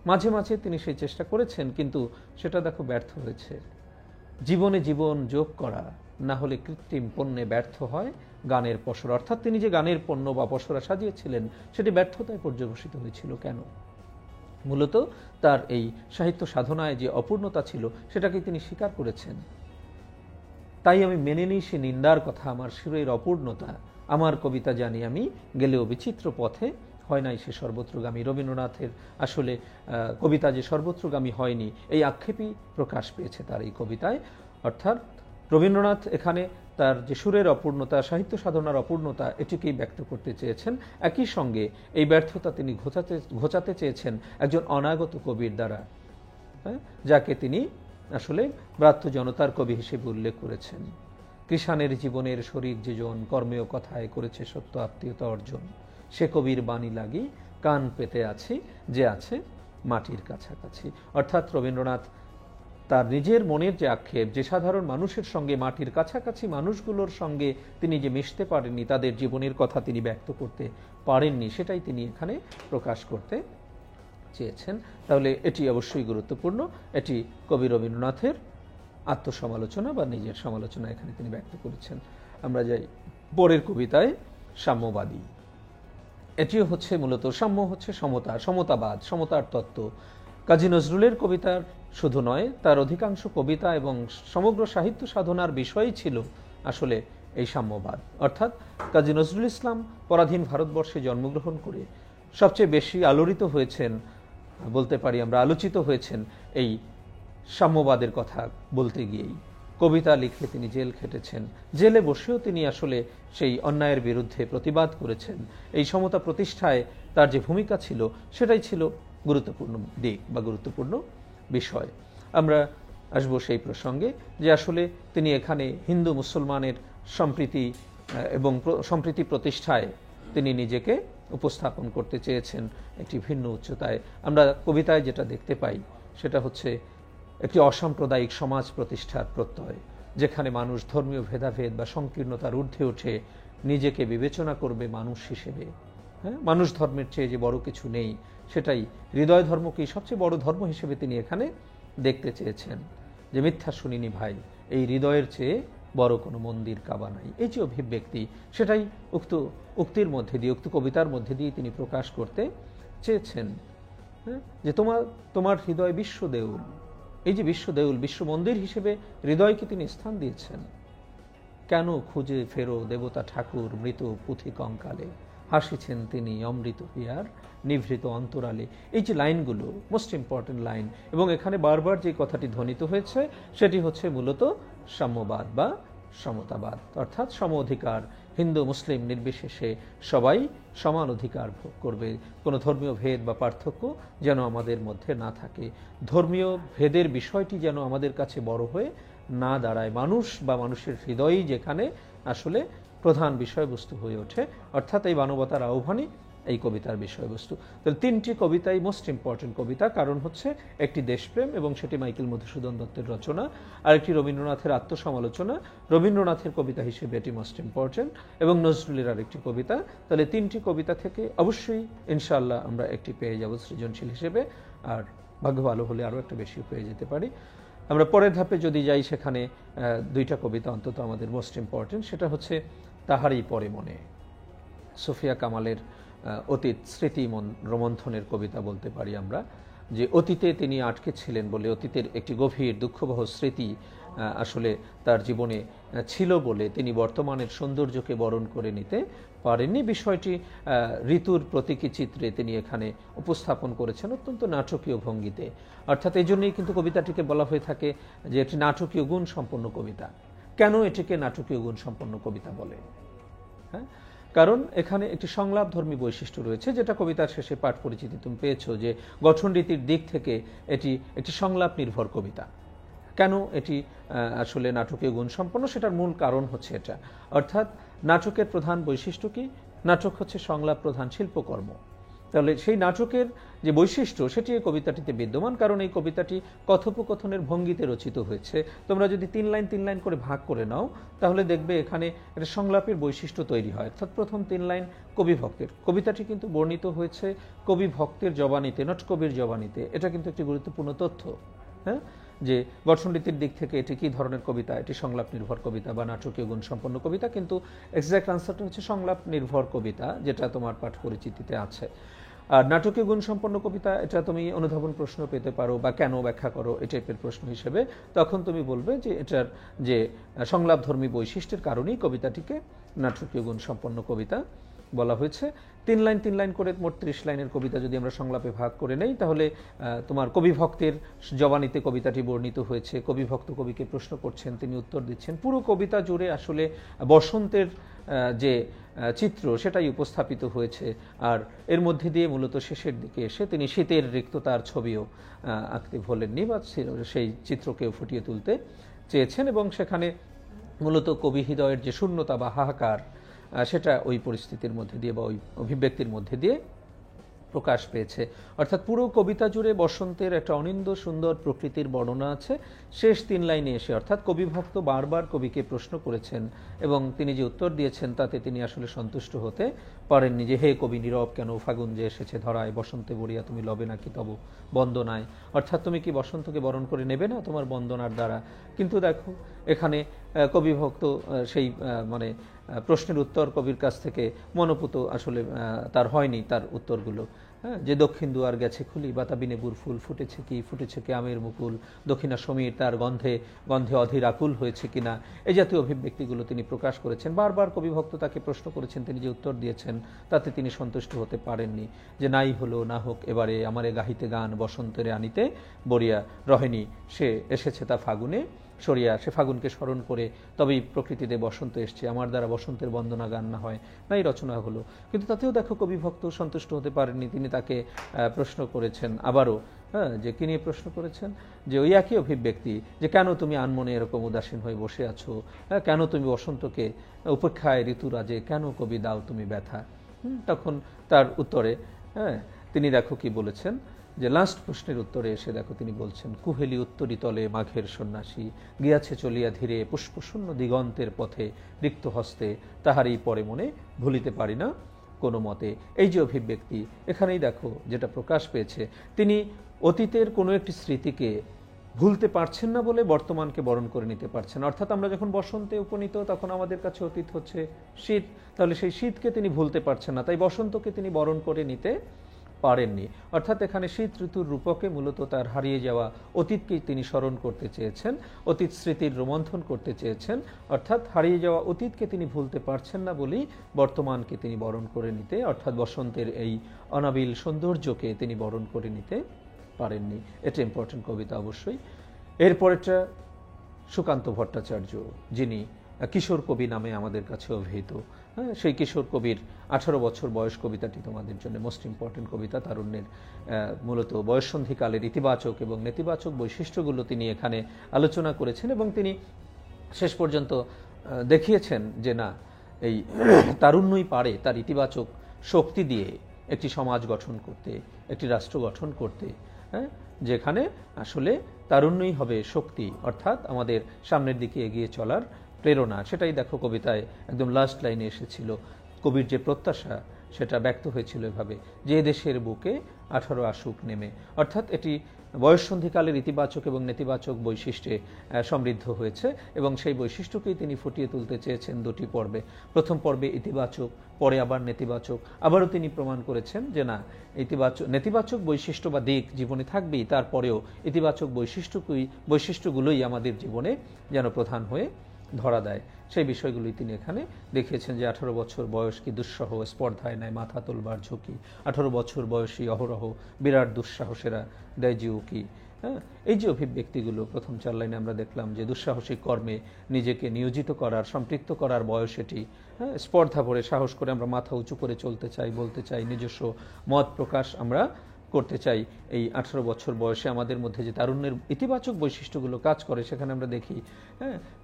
মাঝে মাঝে তিনি সেই চেষ্টা করেছেন, কিন্তু সেটা দেখো ব্যর্থ হয়েছে। জীবনে জীবন যোগ করা না হলে কৃত্রিম পণ্যে ব্যর্থ হয় গানের পসরা। অর্থাৎ তিনি যে গানের পণ্য বা পসরা সাজিয়েছিলেন সেটি ব্যর্থতায় পর্যবসিত হয়েছিল। কেন? মূলত তার এই সাহিত্য সাধনায় যে অপূর্ণতা ছিল সেটাকে তিনি স্বীকার করেছেন। তাই আমি মেনে নিই সে নিন্দার কথা, আমার সুরের অপূর্ণতা, আমার কবিতা জানি আমি গেলেও বিচিত্র পথে, হয় নাই সে সর্বত্রগামী। রবীন্দ্রনাথের আসলে কবিতা যে সর্বত্রগামী হয়নি, এই আক্ষেপই প্রকাশ পেয়েছে তার এই কবিতায়। অর্থাৎ রবীন্দ্রনাথ এখানে তার যে সুরের অপূর্ণতা, সাহিত্য সাধনার অপূর্ণতা, এটিকেই ব্যক্ত করতে চেয়েছেন। একই সঙ্গে এই ব্যর্থতা তিনি ঘোচাতে চেয়েছেন একজন অনাগত কবির দ্বারা, যাকে তিনি আসলে ব্রাত্য জনতার কবি হিসেবে উল্লেখ করেছেন। কৃষাণের জীবনের শরীর যেজন, কর্মে ও কথায় করেছে সত্য আত্মীয়তা অর্জন, সে কবির বাণী লাগি কান পেতে আছি, যে আছে মাটির কাছাকাছি। অর্থাৎ রবীন্দ্রনাথ তার নিজের মনের যে আক্ষেপ, যে সাধারণ মানুষের সঙ্গে, মাটির কাছাকাছি মানুষগুলোর সঙ্গে তিনি যে মিশতে পারেননি, তাদের জীবনের কথা তিনি ব্যক্ত করতে পারেননি, সেটাই তিনি এখানে প্রকাশ করতে চেয়েছেন। তাহলে এটি অবশ্যই গুরুত্বপূর্ণ। এটি কবি রবীন্দ্রনাথের আত্মসমালোচনা বা নিজের সমালোচনা এখানে তিনি ব্যক্ত করেছেন। আমরা যাই পরের কবিতায়, সাম্যবাদী। এটিও হচ্ছে মূলত, সাম্য হচ্ছে সমতা, সমতাবাদ, সমতার তত্ত্ব। কাজী নজরুলের কবিতার শুধু নয়, তার অধিকাংশ কবিতা এবং সমগ্র সাহিত্য সাধনার বিষয়ই ছিল আসলে এই সাম্যবাদ। অর্থাৎ কাজী নজরুল ইসলাম পরাধীন ভারতবর্ষে জন্মগ্রহণ করে সবচেয়ে বেশি আলোড়িত হয়েছেন, বলতে পারি আমরা আলোচিত হয়েছেন এই সাম্যবাদের কথা বলতে গিয়েই। কবিতা লিখে তিনি জেল খেটেছেন, জেলে বসেও তিনি আসলে সেই অন্যায়ের বিরুদ্ধে প্রতিবাদ করেছেন। এই সমতা প্রতিষ্ঠায় তার যে ভূমিকা ছিল সেটাই ছিল গুরুত্বপূর্ণ দিক বা গুরুত্বপূর্ণ বিষয়। আমরা আসবো সেই প্রসঙ্গে যে আসলে তিনি এখানে হিন্দু মুসলমানের সম্প্রীতি এবং সম্প্রীতি প্রতিষ্ঠায় তিনি নিজেকে উপস্থাপন করতে চেয়েছেন একটি ভিন্ন উচ্চতায়। আমরা কবিতায় যেটা দেখতে পাই সেটা হচ্ছে একটি অসাম্প্রদায়িক সমাজ প্রতিষ্ঠার প্রত্যয়, যেখানে মানুষ ধর্মীয় ভেদাভেদ বা সংকীর্ণতার ঊর্ধ্বে উঠে নিজেকে বিবেচনা করবে মানুষ হিসেবে। মানুষ ধর্মের চেয়ে যে বড় কিছু নেই, সেটাই হৃদয় ধর্মকেই সবচেয়ে বড় ধর্ম হিসেবে তিনি এখানে দেখতে চেয়েছেন। যে মিথ্যা শুনিনি ভাই, এই হৃদয়ের চেয়ে বড় কোনো মন্দির কাবা নাই। এই যে অভিব্যক্তি, সেটাই উক্তির মধ্যে দিয়ে, উক্ত কবিতার মধ্যে দিয়ে তিনি প্রকাশ করতে চেয়েছেন। যে তোমার হৃদয় বিশ্ব দেউল, এই যে বিশ্ব দেউল, বিশ্ব মন্দির হিসেবে হৃদয়কে তিনি স্থান দিয়েছেন। কেন খুঁজে ফেরো দেবতা ঠাকুর মৃত পুঁথি কঙ্কালে, হাসিছেন তিনি অমৃত হিয়ার নিভৃত অন্তরালে। এই যে লাইনগুলো মোস্ট ইম্পর্টেন্ট লাইন, এবং এখানে বারবার যে কথাটি ধ্বনিত হয়েছে সেটি হচ্ছে মূলত সাম্যবাদ বা সমতাবাদ, অর্থাৎ সম অধিকার, হিন্দু মুসলিম নির্বিশেষে সবাই সমান অধিকার ভোগ করবে, কোনো ধর্মীয় ভেদ বা পার্থক্য যেন আমাদের মধ্যে না থাকে, ধর্মীয় ভেদের বিষয়টি যেন আমাদের কাছে বড় হয়ে না দাঁড়ায়, মানুষ বা মানুষের হৃদয়ই যেখানে আসলে প্রধান বিষয়বস্তু হয়ে ওঠে, অর্থাৎ এই মানবতার আহ্বানই এই কবিতার বিষয়বস্তু। তাহলে তিনটি কবিতাই মোস্ট ইম্পর্টেন্ট কবিতা, কারণ হচ্ছে একটি দেশপ্রেম এবং সেটি মাইকেল মধুসূদন দত্তের রচনা, আরেকটি রবীন্দ্রনাথের আত্মসমালোচনা, রবীন্দ্রনাথের কবিতা হিসেবে এটি মোস্ট ইম্পর্টেন্ট, এবং নজরুলের আরেকটি কবিতা। তাহলে তিনটি কবিতা থেকে অবশ্যই ইনশাআল্লাহ আমরা একটি পেয়ে যাব সৃজনশীল হিসেবে, আর ভাগ্য ভালো হলে আরও একটা বেশিও পেয়ে যেতে পারি। আমরা পরের ধাপে যদি যাই, সেখানে দুইটা কবিতা অন্তত আমাদের মোস্ট ইম্পর্টেন্ট, সেটা হচ্ছে তাহারই পরে মনে, সুফিয়া কামালের অতীত স্মৃতি রোমন্থনের কবিতা বলতে পারি আমরা, যে অতীতে তিনি আটকে ছিলেন বলে, অতীতের একটি গভীর দুঃখবহ স্মৃতি আসলে তার জীবনে ছিল বলে তিনি বর্তমানের সৌন্দর্যকে বরণ করে নিতে পারেননি। বিষয়টি ঋতুর প্রতীকী চিত্রে তিনি এখানে উপস্থাপন করেছেন অত্যন্ত নাটকীয় ভঙ্গিতে, অর্থাৎ এই জন্যই কিন্তু কবিতাটিকে বলা হয়ে থাকে যে এটি নাটকীয় গুণ সম্পন্ন কবিতা। কেন এটিকে নাটকীয় গুণ সম্পন্ন কবিতা বলে? হ্যাঁ, কারণ এখানে একটি সংলাপধর্মী বৈশিষ্ট্য রয়েছে, যেটা কবিতার শেষে পাঠ পরিচিতি তুমি পেয়েছো, যে গঠন রীতির দিক থেকে এটি একটি সংলাপ নির্ভর কবিতা। কেন এটি আসলে নাটকীয় গুণ সম্পন্ন? সেটার মূল কারণ হচ্ছে এটা, অর্থাৎ নাটকের প্রধান বৈশিষ্ট্য কি? নাটক হচ্ছে সংলাপ প্রধান শিল্পকর্ম। তাহলে সেই নাটকের যে বৈশিষ্ট্য সেটি এই কবিতাটিতে বিদ্যমান, কারণ এই কবিতাটি কথোপকথনের ভঙ্গিতে রচিত হয়েছে। তোমরা যদি তিন লাইন করে ভাগ করে নাও, তাহলে দেখবে এখানে একটা সংলাপের বৈশিষ্ট্য তৈরি হয়। অর্থাৎ প্রথম 3 লাইন কবি ভক্তের, কবিতাটি কিন্তু বর্ণিত হয়েছে কবি ভক্তের জবানিতে, নট কবির জবানিতে। এটা কিন্তু একটি গুরুত্বপূর্ণ তথ্য, হ্যাঁ, যে গঠনরীতির দিক থেকে এটি কী ধরনের কবিতা, এটি সংলাপ নির্ভর কবিতা বা নাটকীয় গুণ সম্পন্ন কবিতা। কিন্তু এক্সাক্ট আনসারটা হচ্ছে সংলাপ নির্ভর কবিতা, যেটা তোমার পাঠ পরিচিতিতে আছে। আর নাটকীয় গুণ সম্পন্ন কবিতা, এটা তুমি অনুধাবন প্রশ্ন পেতে পারো বা কেন ব্যাখ্যা করো এই টাইপের প্রশ্ন হিসেবে। তখন তুমি বলবে যে এটার যে সংলাপধর্মী বৈশিষ্ট্যের কারণেই কবিতাটিকে নাটকীয় গুণ সম্পন্ন কবিতা বলা হয়েছে। 3 লাইন করে মোট 30 লাইনের কবিতা যদি আমরা সংলাপে ভাগ করে নেই, তাহলে তোমার কবি ভক্তের জবানিতে কবিতাটি বর্ণিত হয়েছে, কবি ভক্ত কবিকে প্রশ্ন করছেন, তিনি উত্তর দিচ্ছেন। পুরো কবিতা জুড়ে আসলে বসন্তের যে চিত্র সেটাই উপস্থাপিত হয়েছে, আর এর মধ্যে দিয়ে মূলত শেষের দিকে এসে তিনি শীতের রিক্ততার ছবিও আঁকতে ভোলেননি, বা সেই চিত্রকেও ফুটিয়ে তুলতে চেয়েছেন, এবং সেখানে মূলত কবি হৃদয়ের যে শূন্যতা বা হাহাকার, সেটা ওই পরিস্থিতির মধ্যে দিয়ে বা ওই অভিব্যক্তির মধ্যে দিয়ে প্রকাশ পেয়েছে। অর্থাৎ পুরো কবিতা জুড়ে বসন্তের একটা অনিন্দ সুন্দর প্রকৃতির বর্ণনা আছে। শেষ 3 লাইনে এসে, অর্থাৎ কবিভক্ত বারবার কবিকে প্রশ্ন করেছেন এবং তিনি যে উত্তর দিয়েছেন তাতে তিনি আসলে সন্তুষ্ট হতে পারেননি, যে হে কবি নীরব কেন, ফাগুন যে এসেছে ধরায়, বসন্তে বরিয়া তুমি লবে নাকি তব বন্দনায়, অর্থাৎ তুমি কি বসন্তকে বরণ করে নেবে না তোমার বন্দনার দ্বারা। কিন্তু দেখো এখানে কবিভক্ত সেই মানে প্রশ্নের উত্তর কবির কাছ থেকে মনোপুত আসলে তার হয়নি, তার উত্তরগুলো। হ্যাঁ, যে দক্ষিণ দুয়ার গেছে খুলি, বাতাবি নেবুর ফুল ফুটেছে কি আমের মুকুল, দক্ষিণা সমীর তার গন্ধে অধীর আকুল হয়েছে কিনা, এই জাতীয় অভিব্যক্তিগুলো তিনি প্রকাশ করেছেন। বারবার কবিভক্ত তাকে প্রশ্ন করেছেন, তিনি যে উত্তর দিয়েছেন তাতে তিনি সন্তুষ্ট হতে পারেননি, যে নাই হলো না হোক এবারে আমারে গাহিতে গান, বসন্তেরে আনিতে বরিয়া রহেনি, সে এসেছে তা ফাগুনে সরিয়া, সে ফাগুনকে স্মরণ করে তবেই প্রকৃতিতে বসন্ত এসছে, আমার দ্বারা বসন্তের বন্দনা গান না হয় নাই রচনা হলো। কিন্তু তাতেও দেখো কবিভক্ত সন্তুষ্ট হতে পারেননি, তিনি তাকে প্রশ্ন করেছেন আবারও, হ্যাঁ, যে কি নিয়ে প্রশ্ন করেছেন, যে ওই একই অভিব্যক্তি, যে কেন তুমি আনমনে এরকম উদাসীন হয়ে বসে আছো, হ্যাঁ, কেন তুমি বসন্তকে উপেক্ষায় ঋতুরাজে কেন কবি দাও তুমি ব্যথা। তখন তার উত্তরে, হ্যাঁ, তিনি দেখো কি বলেছেন, যে লাস্ট প্রশ্নের উত্তরে এসে দেখো তিনি বলছেন, কুহেলি উত্তরি তলে মাঘের সন্ন্যাসী, গিয়াছে চলিয়া ধীরে পুষ্পশূন্য দিগন্তের পথে, রিক্ত হস্তে তাহারই পরে মনে ভুলিতে পারি না কোনো মতে। এই যে অভিব্যক্তি এখানেই দেখো যেটা প্রকাশ পেয়েছে, তিনি অতীতের কোনো একটি স্মৃতিকে ভুলতে পারছেন না বলে বর্তমানকে বরণ করে নিতে পারছেন। অর্থাৎ আমরা যখন বসন্তে উপনীত তখন আমাদের কাছে অতীত হচ্ছে শীত, তাহলে সেই শীতকে তিনি ভুলতে পারছেন না, তাই বসন্তকে তিনি বরণ করে নিতে পারেননি। অর্থাৎ এখানে শীত ঋতুর রূপকে মূলত তার হারিয়ে যাওয়া অতীতকেই তিনি স্মরণ করতে চেয়েছেন, অতীত স্মৃতির রোমন্থন করতে চেয়েছেন। অর্থাৎ হারিয়ে যাওয়া অতীতকে তিনি ভুলতে পারছেন না বলেই বর্তমানকে তিনি বরণ করে নিতে, অর্থাৎ বসন্তের এই অনাবিল সৌন্দর্যকে তিনি বরণ করে নিতে পারেননি। এটা ইম্পর্টেন্ট কবিতা অবশ্যই। এরপরেরটা সুকান্ত ভট্টাচার্য, যিনি কিশোর কবি নামে আমাদের কাছে অভিহিত। সেই কিশোর কবির 18 বছর বয়স কবিতাটি তোমাদের জন্য মোস্ট ইম্পর্টেন্ট কবিতা। তারুণ্যের মূলত বয়ঃসন্ধিকালের ইতিবাচক এবং নেতিবাচক বৈশিষ্ট্যগুলো তিনি এখানে আলোচনা করেছেন এবং তিনি শেষ পর্যন্ত দেখিয়েছেন যে না, এই তারুণ্যই পারে তার ইতিবাচক শক্তি দিয়ে একটি সমাজ গঠন করতে, একটি রাষ্ট্র গঠন করতে, যেখানে আসলে তারুণ্যই হবে শক্তি, অর্থাৎ আমাদের সামনের দিকে এগিয়ে চলার প্রেরণা। সেটাই দেখো কবিতায় একদম লাস্ট লাইনে এসেছিল। কবির যে প্রত্যাশা সেটা ব্যক্ত হয়েছিল এভাবে, যে দেশের বুকে 18 আসুক নেমে। অর্থাৎ এটি বয়ঃসন্ধিকালের ইতিবাচক এবং নেতিবাচক বৈশিষ্ট্যে সমৃদ্ধ হয়েছে এবং সেই বৈশিষ্ট্যকেই তিনি ফুটিয়ে তুলতে চেয়েছেন দুটি পর্বে। প্রথম পর্বে ইতিবাচক, পরে আবার নেতিবাচক। আবারও তিনি প্রমাণ করেছেন যে না, নেতিবাচক বৈশিষ্ট্য বা দিক জীবনে থাকবেই, তারপরেও ইতিবাচক বৈশিষ্ট্যগুলোই আমাদের জীবনে যেন প্রধান হয়ে ধরা দেয়। সেই বিষয়গুলি তিনি এখানে দেখিয়েছেন যে 18 বছর বয়স কি দুঃসহ, স্পর্ধায় নেয় মাথা তোলবার ঝুঁকি। 18 বছর বয়সী অহরহ বিরাট দুঃসাহসেরা দেয় জিউকি। এই যে অভিব্যক্তিগুলো প্রথম 4 লাইনে আমরা দেখলাম যে দুঃসাহসিক কর্মে নিজেকে নিয়োজিত করার, সম্পৃক্ত করার বয়স এটি। স্পর্ধা ভরে সাহস করে আমরা মাথা উঁচু করে চলতে চাই, বলতে চাই, নিজস্ব মত প্রকাশ আমরা করতে চাই। এই 18 বছর বয়সে আমাদের মধ্যে যে তারুণ্যের ইতিবাচক বৈশিষ্ট্যগুলো কাজ করে, সেখানে আমরা দেখি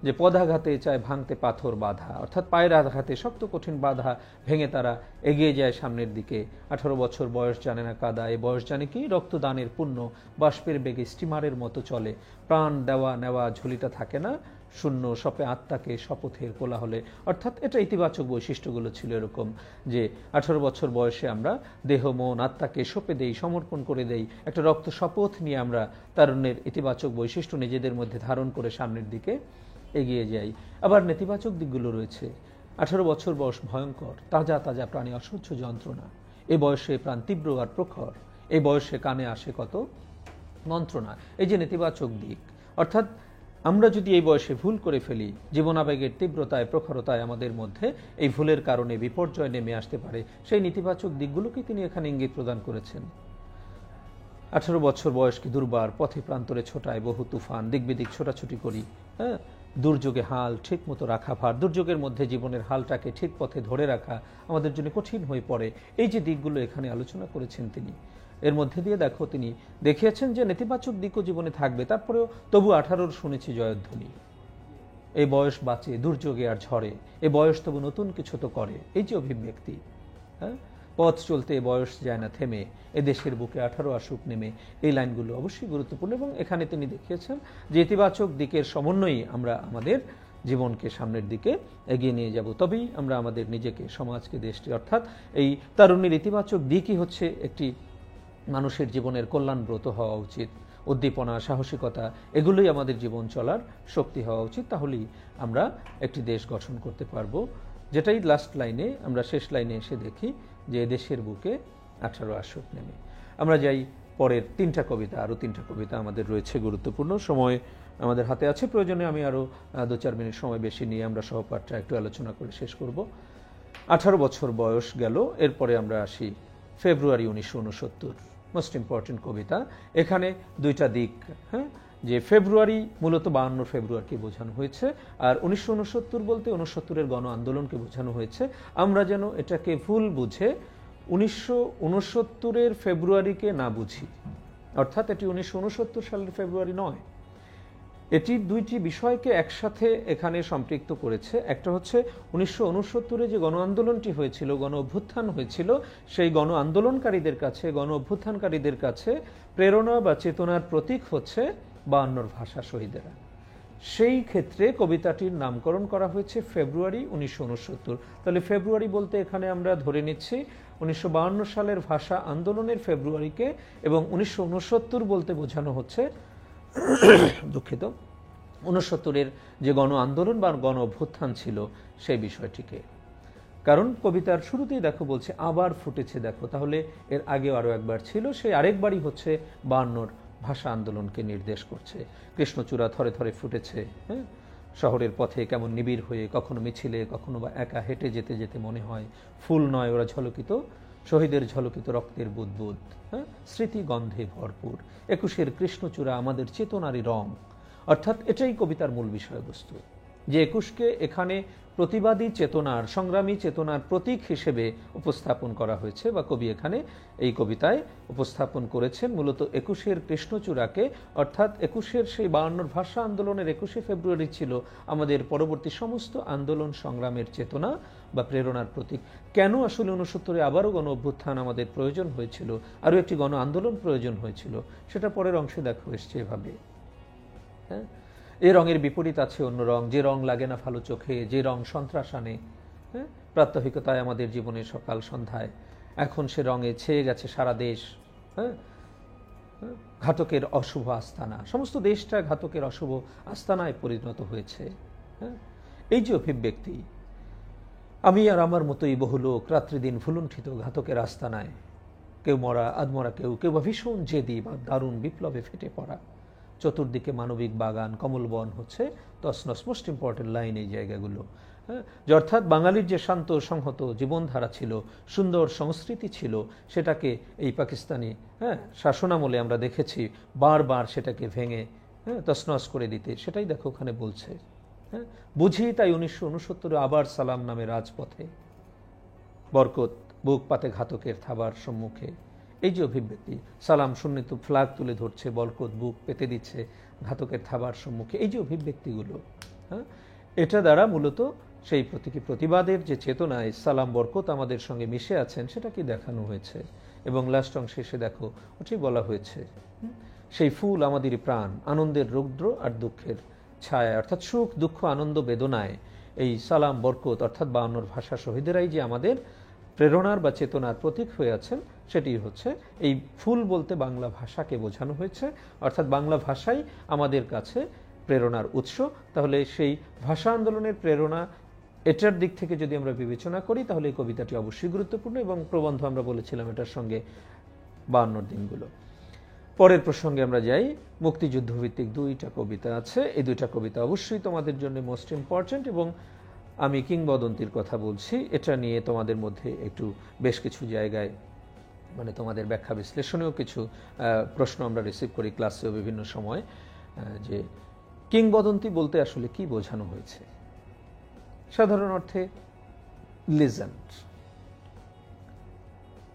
যে পদাঘাতে চায় ভাঙতে পাথর বাধা, অর্থাৎ পায়ের আঘাতে শক্ত কঠিন বাধা ভেঙে তারা এগিয়ে যায় সামনের দিকে। 18 বছর বয়স জানে না কাদা, এ বয়স জানে কি রক্তদানের পুণ্য, বাষ্পের বেগে স্টিমারের মতো চলে, প্রাণ দেওয়া নেওয়া ঝুলিটা থাকে না শূন্য, সপে আত্মাকে শপথের কোলাহলে। অর্থাৎ এটা ইতিবাচক বৈশিষ্ট্যগুলো ছিল এরকম যে 18 বছর বয়সে আমরা দেহ মন আত্মাকে সঁপে দেই, সমর্পণ করে দেই, একটা রক্ত শপথ নিয়ে আমরা তারুণ্যের ইতিবাচক বৈশিষ্ট্য নিজেদের মধ্যে ধারণ করে সামনের দিকে এগিয়ে যাই। আবার নেতিবাচক দিকগুলো রয়েছে। 18 বছর বয়স ভয়ঙ্কর, তাজা তাজা প্রাণে অসহ্য যন্ত্রণা, এই বয়সে প্রাণ তীব্র আর প্রখর, এই বয়সে কানে আসে কত মন্ত্রণা। এই যে নেতিবাচক দিক, অর্থাৎ আমরা যদি এই বয়সে ভুল করে ফেলি, জীবনাবেগের তীব্রতায় প্রখরতায় আমাদের মধ্যে এই ভুলের কারণে বিপর্যয় নেমে আসতে পারে, সেই নেতিবাচক দিকগুলোকে তিনি এখানে ইঙ্গিত প্রদান করেছেন। 18 বছর বয়স কি দুর্বার, পথে প্রান্তরে ছোটায় বহু তুফান, দিক বিদিক ছোটাছুটি করি, দুর্যোগে হাল ঠিক মতো রাখা ভার, দুর্যোগের মধ্যে জীবনের হালটাকে ঠিক পথে ধরে রাখা আমাদের জন্য কঠিন হয়ে পড়ে। এই যে দিকগুলো এখানে আলোচনা করেছেন তিনি, এর মধ্যে দিয়ে দেখো তিনি দেখিয়েছেন যে নেতিবাচক দিকও জীবনে থাকবে, তারপরেও তবু 18 শুনেছি জয়ধ্বনি, এই বয়স বাঁচে দুর্যোগে আর ঝড়ে, এই বয়স তবু নতুন কিছু তো করে। এই যে অভিব্যক্তি, পথ চলতে বয়স যায় না থেমে, এ দেশের বুকে 18 আসুক নেমে, এই লাইনগুলো অবশ্যই গুরুত্বপূর্ণ এবং এখানে তিনি দেখিয়েছেন যে ইতিবাচক দিকের সমন্বয়ে আমরা আমাদের জীবনকে সামনের দিকে এগিয়ে নিয়ে যাব, তবেই আমরা আমাদের নিজেকে, সমাজকে, দেশকে, অর্থাৎ এই তারুণ্যের ইতিবাচক দিকই হচ্ছে একটি মানুষের জীবনের কল্যাণব্রত হওয়া উচিত। উদ্দীপনা, সাহসিকতা, এগুলোই আমাদের জীবন চলার শক্তি হওয়া উচিত। তাহলেই আমরা একটি দেশ গঠন করতে পারবো। যেটাই লাস্ট লাইনে, আমরা শেষ লাইনে এসে দেখি যে দেশের বুকে 18 আসুক নেমে। আমরা যাই পরের 3টা কবিতা, আরও 3টা কবিতা আমাদের রয়েছে গুরুত্বপূর্ণ। সময় আমাদের হাতে আছে, প্রয়োজনে আমি আরও 2-4 মিনিট সময় বেশি নিয়ে আমরা সহপাঠটা একটু আলোচনা করে শেষ করব। 18 বছর বয়স গেল, এরপরে আমরা আসি ফেব্রুয়ারি 1969, মোস্ট ইম্পর্টেন্ট কবিতা। এখানে 2টা দিক, যে ফেব্রুয়ারি মূলত 52 ফেব্রুয়ারিকে বোঝানো হয়েছে, আর 1969 বলতে 69-এর গণ আন্দোলনকে বোঝানো হয়েছে। আমরা যেন এটাকে ভুল বুঝে 1969-এর ফেব্রুয়ারিকে না বুঝি, অর্থাৎ এটি 1969 সালের ফেব্রুয়ারি নয়। এটি 2টি বিষয়কে একসাথে এখানে সম্পৃক্ত করেছে। একটা হচ্ছে 1969-এ যে গণ আন্দোলনটি হয়েছিল, গণ অভ্যুত্থান হয়েছিল, সেই গণ আন্দোলনকারীদের কাছে, গণ অভ্যুত্থানকারীদের কাছে প্রেরণা বা চেতনার প্রতীক হচ্ছে 52 ভাষা শহীদেরা। সেই ক্ষেত্রে কবিতাটির নামকরণ করা হয়েছে ফেব্রুয়ারি 1969। তাহলে ফেব্রুয়ারি বলতে এখানে আমরা ধরে নিচ্ছি 1952 সালের ভাষা আন্দোলনের ফেব্রুয়ারিকে, এবং 1969 বলতে বোঝানো হচ্ছে দুঃখিত 69-এর যে গণ আন্দোলন বা গণ অভ্যুত্থান ছিল সেই বিষয়টিকে। কারণ কবিতার শুরুতেই দেখো বলছে আবার ফুটেছে দেখো, তাহলে এর আগেও আরও একবার ছিল, সেই আরেকবারই হচ্ছে 52 ভাষা আন্দোলনকে নির্দেশ করছে। কৃষ্ণচূড়া থরে থরে ফুটেছে, শহরের পথে কেমন নিবিড় হয়ে, কখনো মিছিলে, কখনো বা একা হেঁটে যেতে যেতে মনে হয় ফুল নয় ওরা ঝলকিত, শহীদের ঝলকিত রক্তের বুদবুদ, স্মৃতি গন্ধে ভরপুর, 21-এর কৃষ্ণচূড়া আমাদের চেতনারই রং। অর্থাৎ এটাই কবিতার মূল বিষয়বস্তু। যে একুশকে এখানে প্রতিবাদী চেতনার, সংগ্রামী চেতনার প্রতীক হিসেবে উপস্থাপন করা হয়েছে, বা কবি এখানে এই কবিতায় উপস্থাপন করেছেন মূলত একুশের কৃষ্ণচূড়াকে, অর্থাৎ একুশের সেই 52 ভাষা আন্দোলনের 21শে ফেব্রুয়ারি ছিল আমাদের পরবর্তী সমস্ত আন্দোলন সংগ্রামের চেতনা বা প্রেরণার প্রতীক। কেন আসলে 69-এ আবারও গণ অভ্যুত্থান আমাদের প্রয়োজন হয়েছিল, আরও একটি গণ আন্দোলন প্রয়োজন হয়েছিল, সেটা পরের অংশে দেখা এসছে এভাবে। হ্যাঁ, এ রঙের বিপরীত আছে অন্য রং, যে রং লাগে না ভালো চোখে, যে রং সন্ত্রাস আনে, হ্যাঁ, প্রাত্যহিকতায় আমাদের জীবনে সকাল সন্ধ্যায়, এখন সে রঙে ছেয়ে গেছে সারা দেশ। হ্যাঁ, ঘাতকের অশুভ আস্তানা, সমস্ত দেশটা ঘাতকের অশুভ আস্তানায় পরিণত হয়েছে। হ্যাঁ, এই যে অভিব্যক্তি, আমি আর আমার মতোই বহু লোক রাত্রিদিন ভুলুণ্ঠিত ঘাতকের আস্তানায়, কেউ মরা আধমরা, কেউ কেউ বা ভীষণ জেদি বা দারুণ বিপ্লবে ফেটে পড়া, চতুর্দিকে মানবিক বাগান কমলবন হচ্ছে তছনছ। মোস্ট ইম্পর্টেন্ট লাইন এই জায়গাগুলো। হ্যাঁ, যে অর্থাৎ বাঙালির যে শান্ত সংহত জীবনধারা ছিল, সুন্দর সংস্কৃতি ছিল, সেটাকে এই পাকিস্তানি শাসনামলে আমরা দেখেছি বারবার সেটাকে ভেঙে তছনছ করে দিতে। সেটাই দেখো ওখানে বলছে। হ্যাঁ, বুঝি তাই 1969 আবার সালাম নামে রাজপথে, বরকত বুক পাতে ঘাতকের থাবার সম্মুখে। এই যে অভিব্যক্তি, সালাম সুন্নিত ফ্ল্যাগ তুলে ধরছে, বরকত বুক পেতে দিচ্ছে ঘাতকের থাবার সম্মুখে, এই যে অভিব্যক্তিগুলো, হ্যাঁ, এটা দ্বারা মূলত সেই প্রতীকী প্রতিবাদের যে চেতনায় সালাম বরকত আমাদের সঙ্গে মিশে আছেন সেটাকে দেখানো হয়েছে। এবং লাস্ট অংশে এসে দেখো ওটাই বলা হয়েছে, সেই ফুল আমাদেরই প্রাণ, আনন্দের রৌদ্র আর দুঃখের ছায়া, অর্থাৎ সুখ দুঃখ আনন্দ বেদনায় এই সালাম বরকত অর্থাৎ 52 ভাষা শহীদেরাই যে আমাদের প্রেরণার বা চেতনার প্রতীক হয়ে আছেন, সেটি হচ্ছে এই ফুল বলতে বাংলা ভাষাকে বোঝানো হয়েছে, অর্থাৎ বাংলা ভাষাই আমাদের কাছে প্রেরণার উৎস। তাহলে সেই ভাষা আন্দোলনের প্রেরণা এটার দিক থেকে যদি আমরা বিবেচনা করি, তাহলে এই কবিতাটি অবশ্যই গুরুত্বপূর্ণ, এবং প্রবন্ধ আমরা বলেছিলাম এটার সঙ্গে 52 দিনগুলো। পরের প্রসঙ্গে আমরা যাই। মুক্তিযুদ্ধ ভিত্তিক 2টা কবিতা আছে, এই 2টা কবিতা অবশ্যই তোমাদের জন্য মোস্ট ইম্পর্টেন্ট, এবং আমি কিংবদন্তির কথা বলছি, এটা নিয়ে তোমাদের মধ্যে একটু বেশ কিছু জায়গায় মানে তোমাদের ব্যাখ্যা বিশ্লেষণেও কিছু প্রশ্ন আমরা রিসিভ করি ক্লাসেও বিভিন্ন সময়, যে কিংবদন্তি বলতে আসলে কি বোঝানো হয়েছে। সাধারণ অর্থে লিজেন্ড,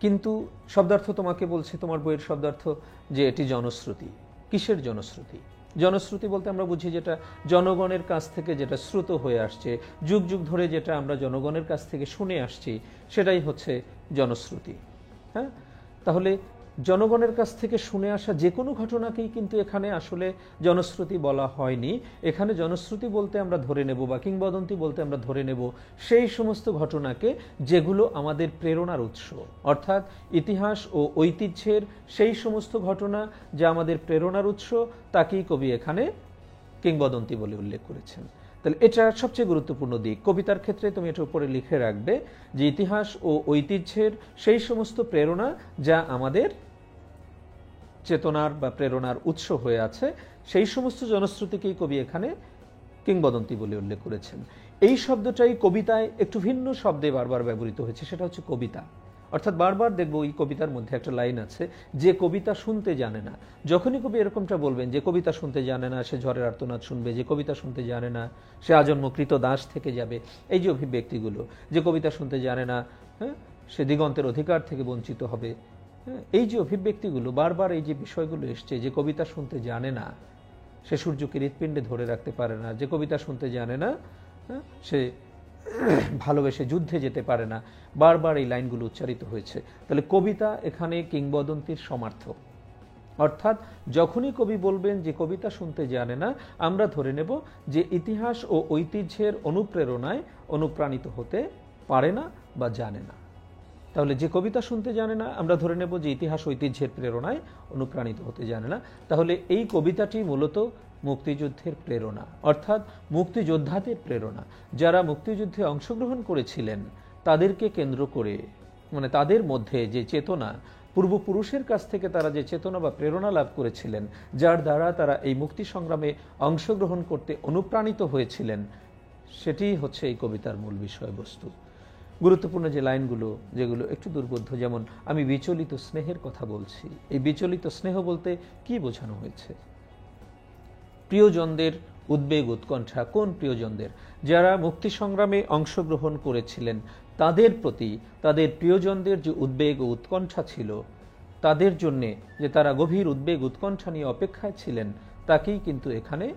কিন্তু শব্দার্থ তোমাকে বলছে, তোমার বইয়ের শব্দার্থ যে এটি জনশ্রুতি। কিসের জনশ্রুতি? জনশ্রুতি বলতে আমরা বুঝি যেটা জনগণের কাছ থেকে যেটা শ্রুত হয়ে আসছে, যুগ যুগ ধরে যেটা আমরা জনগণের কাছ থেকে শুনে আসছি, সেটাই হচ্ছে জনশ্রুতি। হ্যাঁ, তাহলে জনগণের কাছ থেকে শুনে আসা যে কোনো ঘটনাকেই কিন্তু এখানে আসলে জনশ্রুতি বলা হয়নি। এখানে জনশ্রুতি বলতে আমরা ধরে নেব, বা কিংবদন্তি বলতে আমরা ধরে নেব সেই সমস্ত ঘটনাকে যেগুলো আমাদের প্রেরণার উৎস, অর্থাৎ ইতিহাস ও ঐতিহ্যের সেই সমস্ত ঘটনা যা আমাদের প্রেরণার উৎস, তাকেই কবি এখানে কিংবদন্তি বলে উল্লেখ করেছেন। তাহলে এটা সবচেয়ে গুরুত্বপূর্ণ দিক। কবিতার ক্ষেত্রে তুমি এটা উপরে লিখে রাখবে যে ইতিহাস ও ঐতিহ্যের সেই সমস্ত প্রেরণা যা আমাদের চেতনার বা প্রেরণার উৎস হয়ে আছে, সেই সমস্ত জনশ্রুতিকেই কবি এখানে কিংবদন্তি বলে উল্লেখ করেছেন। এই শব্দটাই কবিতায় একটু ভিন্ন শব্দে বারবার ব্যবহৃত হয়েছে, সেটা হচ্ছে কবিতা। অর্থাৎ বারবার দেখবো এই কবিতার মধ্যে একটা লাইন আছে, যে কবিতা শুনতে জানে না। যখনই কবি এরকমটা বলবেন যে কবিতা শুনতে জানে না, সে ঝড়ের আর্তনাদ শুনবে, যে কবিতা শুনতে জানে না সে আজন্ম কৃত দাস থেকে যাবে, এই যে অভিব্যক্তিগুলো, যে কবিতা শুনতে জানে না হ্যাঁ সে দিগন্তের অধিকার থেকে বঞ্চিত হবে, হ্যাঁ, এই যে অভিব্যক্তিগুলো বারবার, এই যে বিষয়গুলো এসছে, যে কবিতা শুনতে জানে না সে সূর্যকে হৃৎপিণ্ডে ধরে রাখতে পারে না, যে কবিতা শুনতে জানে না সে ভালোবেসে যুদ্ধে যেতে পারে না, বারবার এই লাইনগুলো উচ্চারিত হয়েছে। তাহলে কবিতা এখানে কিংবদন্তির সমার্থক। অর্থাৎ যখনই কবি বলবেন যে কবিতা শুনতে জানে না, আমরা ধরে নেব যে ইতিহাস ও ঐতিহ্যের অনুপ্রেরণায় অনুপ্রাণিত হতে পারে না বা জানে না। তাহলে যে কবিতা শুনতে জানে না, আমরা ধরে নেব যে ইতিহাস ঐতিহ্যের প্রেরণায় অনুপ্রাণিত হতে জানে না। তাহলে এই কবিতাটি মূলত মুক্তিযুদ্ধের প্রেরণা, অর্থাৎ মুক্তিযোদ্ধাদের প্রেরণা। যারা মুক্তিযুদ্ধে অংশগ্রহণ করেছিলেন তাদেরকে কেন্দ্র করে, মানে তাদের মধ্যে যে চেতনা, পূর্বপুরুষের কাছ থেকে তারা যে চেতনা বা প্রেরণা লাভ করেছিলেন, যার দ্বারা তারা এই মুক্তি সংগ্রামে অংশগ্রহণ করতে অনুপ্রাণিত হয়েছিলেন, সেটিই হচ্ছে এই কবিতার মূল বিষয়বস্তু। গুরুত্বপূর্ণ যে লাইনগুলো, যেগুলো একটু দুর্বোধ্য, যেমন আমি বিচলিত স্নেহের কথা বলছি। এই বিচলিত স্নেহ বলতে কি বোঝানো হয়েছে? প্রিয়জনদের উদ্বেগ উৎকণ্ঠা কোন প্রিয়জনদের, যারা মুক্তি সংগ্রামে অংশগ্রহণ করেছিলেন তাদের প্রতি তাদের প্রিয়জনদের যে উদ্বেগ ও উৎকণ্ঠা ছিল, তাদের জন্যে যে তারা গভীর উদ্বেগ উৎকণ্ঠা নিয়ে অপেক্ষায় ছিলেন, তাকেই কিন্তু এখানে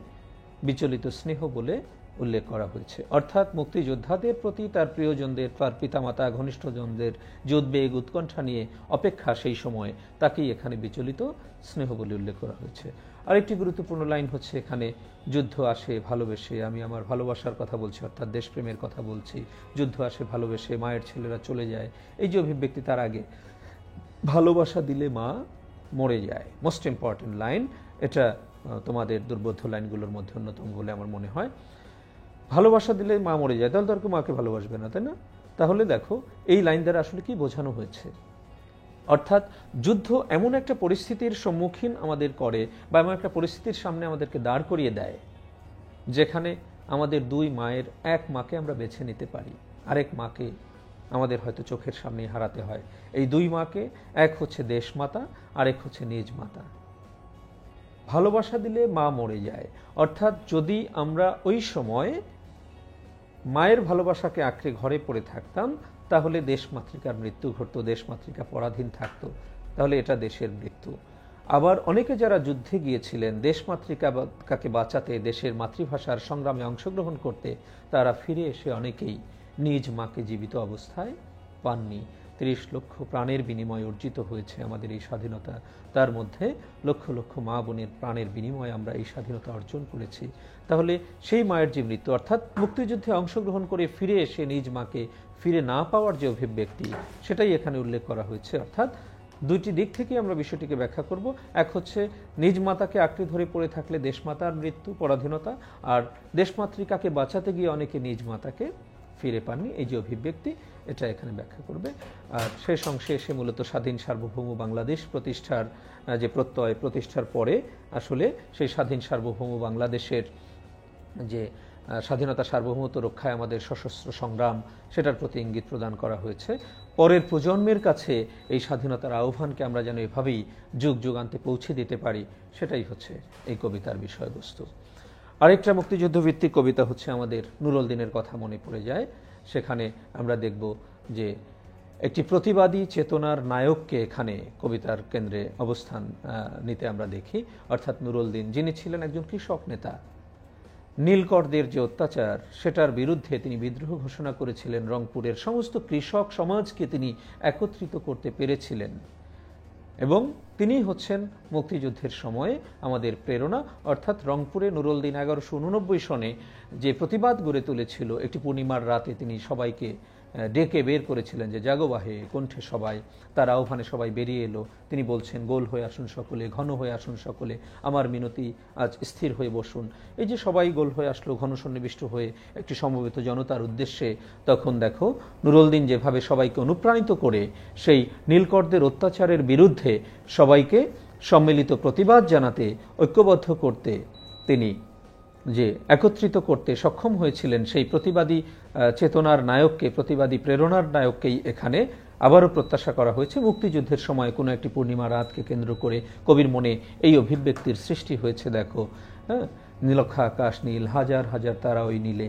বিচলিত স্নেহ বলে উল্লেখ করা হয়েছে। অর্থাৎ মুক্তিযোদ্ধাদের প্রতি তার প্রিয়জনদের, তার পিতামাতা ঘনিষ্ঠজনদের যে উদ্বেগ উৎকণ্ঠা নিয়ে অপেক্ষা সেই সময়, তাকেই এখানে বিচলিত স্নেহ বলে উল্লেখ করা হয়েছে। আরেকটি গুরুত্বপূর্ণ লাইন হচ্ছে এখানে, যুদ্ধ আসে ভালোবেসে, আমি আমার ভালোবাসার কথা বলছি, অর্থাৎ দেশপ্রেমের কথা বলছি। যুদ্ধ আসে ভালোবেসে, মায়ের ছেলেরা চলে যায়, এই যে অভিব্যক্তি, তার আগে ভালোবাসা দিলে মা মরে যায়। মোস্ট ইম্পর্টেন্ট লাইন এটা, তোমাদের দুর্বোধ্য লাইনগুলোর মধ্যে অন্যতম বলে আমার মনে হয়। ভালোবাসা দিলে মা মরে যায়, তাহলে তার মাকে ভালোবাসবে না, তাই না? তাহলে দেখো এই লাইন দ্বারা আসলে কি বোঝানো হয়েছে। অর্থাৎ যুদ্ধ এমন একটা পরিস্থিতির সম্মুখীন আমাদের করে, বা এমন একটা পরিস্থিতির সামনে আমাদেরকে দাঁড় করিয়ে দেয়, যেখানে আমাদের দুই মায়ের, এক মাকে আমরা বেছে নিতে পারি, আরেক মাকে আমাদের হয়তো চোখের সামনে হারাতে হয়। এই দুই মাকে, এক হচ্ছে দেশমাতা, আরেক হচ্ছে নিজ মাতা। ভালোবাসা দিলে মা মরে যায়, অর্থাৎ যদি আমরা ওই সময় মায়ের ভালোবাসাকে আঁকড়ে ঘরে পড়ে থাকতাম, তাহলে দেশমাতৃকার মৃত্যু ঘটত, দেশমাতৃকা পরাধীন থাকতো, তাহলে এটা দেশের মৃত্যু। আবার অনেকে যারা যুদ্ধে গিয়েছিলেন দেশমাতৃকাকে বাঁচাতে, দেশের মাতৃভাষার সংগ্রামে অংশগ্রহণ করতে, তারা ফিরে এসে অনেকেই নিজ মাকে জীবিত অবস্থায় পাননি। ৩০ লক্ষ প্রাণের বিনিময়ে অর্জিত হয়েছে আমাদের এই স্বাধীনতা, তার মধ্যে লক্ষ লক্ষ মা বোনের প্রাণের বিনিময়ে আমরা এই স্বাধীনতা অর্জন করেছি। তাহলে সেই মায়ের যে মৃত্যু, অর্থাৎ মুক্তিযুদ্ধে অংশগ্রহণ করে ফিরে এসে নিজ মাকে ফিরে না পাওয়ার যে অভিব্যক্তি, সেটাই এখানে উল্লেখ করা হয়েছে। অর্থাৎ দুইটি দিক থেকে আমরা বিষয়টিকে ব্যাখ্যা করব। এক হচ্ছে নিজ মাতাকে আঁকড়ে ধরে পড়ে থাকলে দেশমাতার মৃত্যু, পরাধীনতা, আর দেশমাতৃকাকে বাঁচাতে গিয়ে অনেকে নিজ মাতাকে ফিরে পাননি, এই যে অভিব্যক্তি, এটা এখানে ব্যাখ্যা করবে। আর শেষ অংশে এসে মূলত স্বাধীন সার্বভৌম বাংলাদেশ প্রতিষ্ঠার যে প্রত্যয়, প্রতিষ্ঠার পরে আসলে সেই স্বাধীন সার্বভৌম বাংলাদেশের যে স্বাধীনতা সার্বভৌমত্ব রক্ষায় আমাদের সশস্ত্র সংগ্রাম, সেটার প্রতি ইঙ্গিত প্রদান করা হয়েছে। পরের প্রজন্মের কাছে এই স্বাধীনতার আহ্বানকে আমরা যেন এভাবেই যুগ যুগান্তে পৌঁছে দিতে পারি, সেটাই হচ্ছে এই কবিতার বিষয়বস্তু। আরেকটা মুক্তিযুদ্ধ ভিত্তিক কবিতা হচ্ছে আমাদের নুরুল দিনের কথা মনে পড়ে যায়। সেখানে আমরা দেখব যে একটি প্রতিবাদী চেতনার নায়ককে এখানে কবিতার কেন্দ্রে অবস্থান নিতে আমরা দেখি, অর্থাৎ নুরুল দিন, যিনি ছিলেন একজন কৃষক নেতা। নীলকরদের যে অত্যাচার, সেটার বিরুদ্ধে তিনি বিদ্রোহ ঘোষণা করেছিলেন। রংপুরের সমস্ত কৃষক সমাজকে তিনি একত্রিত করতে পেরেছিলেন, এবং তিনি হচ্ছেন মুক্তিযুদ্ধের সময়ে আমাদের প্রেরণা। অর্থাৎ রংপুরে নুরুল দিন 1189 সনে যে প্রতিবাদ গড়ে তুলেছিল, একটি পূর্ণিমার রাতে তিনি সবাইকে ডেকে বের করেছিলেন যে জাগোবাহে কণ্ঠে সবাই, তার আহ্বানে সবাই বেরিয়ে এলো। তিনি বলছেন, গোল হয়ে আসুন সকলে, ঘন হয়ে আসুন সকলে, আমার মিনতি আজ স্থির হয়ে বসুন। এই যে সবাই গোল হয়ে আসলো, ঘন সন্নিবিষ্ট হয়ে একটি সমবেত জনতার উদ্দেশ্যে, তখন দেখো নুরুল দিন যেভাবে সবাইকে অনুপ্রাণিত করে সেই নীলকরদের অত্যাচারের বিরুদ্ধে সবাইকে সম্মিলিত প্রতিবাদ জানাতে, ঐক্যবদ্ধ করতে, তিনি যে একত্রিত করতে সক্ষম হয়েছিলেন, সেই প্রতিবাদী চেতনার নায়ককে, প্রতিবাদী প্রেরণার নায়ককেই এখানে আবারও প্রত্যাশা করা হয়েছে। মুক্তিযুদ্ধের সময় কোনো একটি পূর্ণিমা রাতকে কেন্দ্র করে কবির মনে এই অভিব্যক্তির সৃষ্টি হয়েছে। দেখো, নীলক্ষা আকাশ নীল, হাজার হাজার তারা ওই নীলে,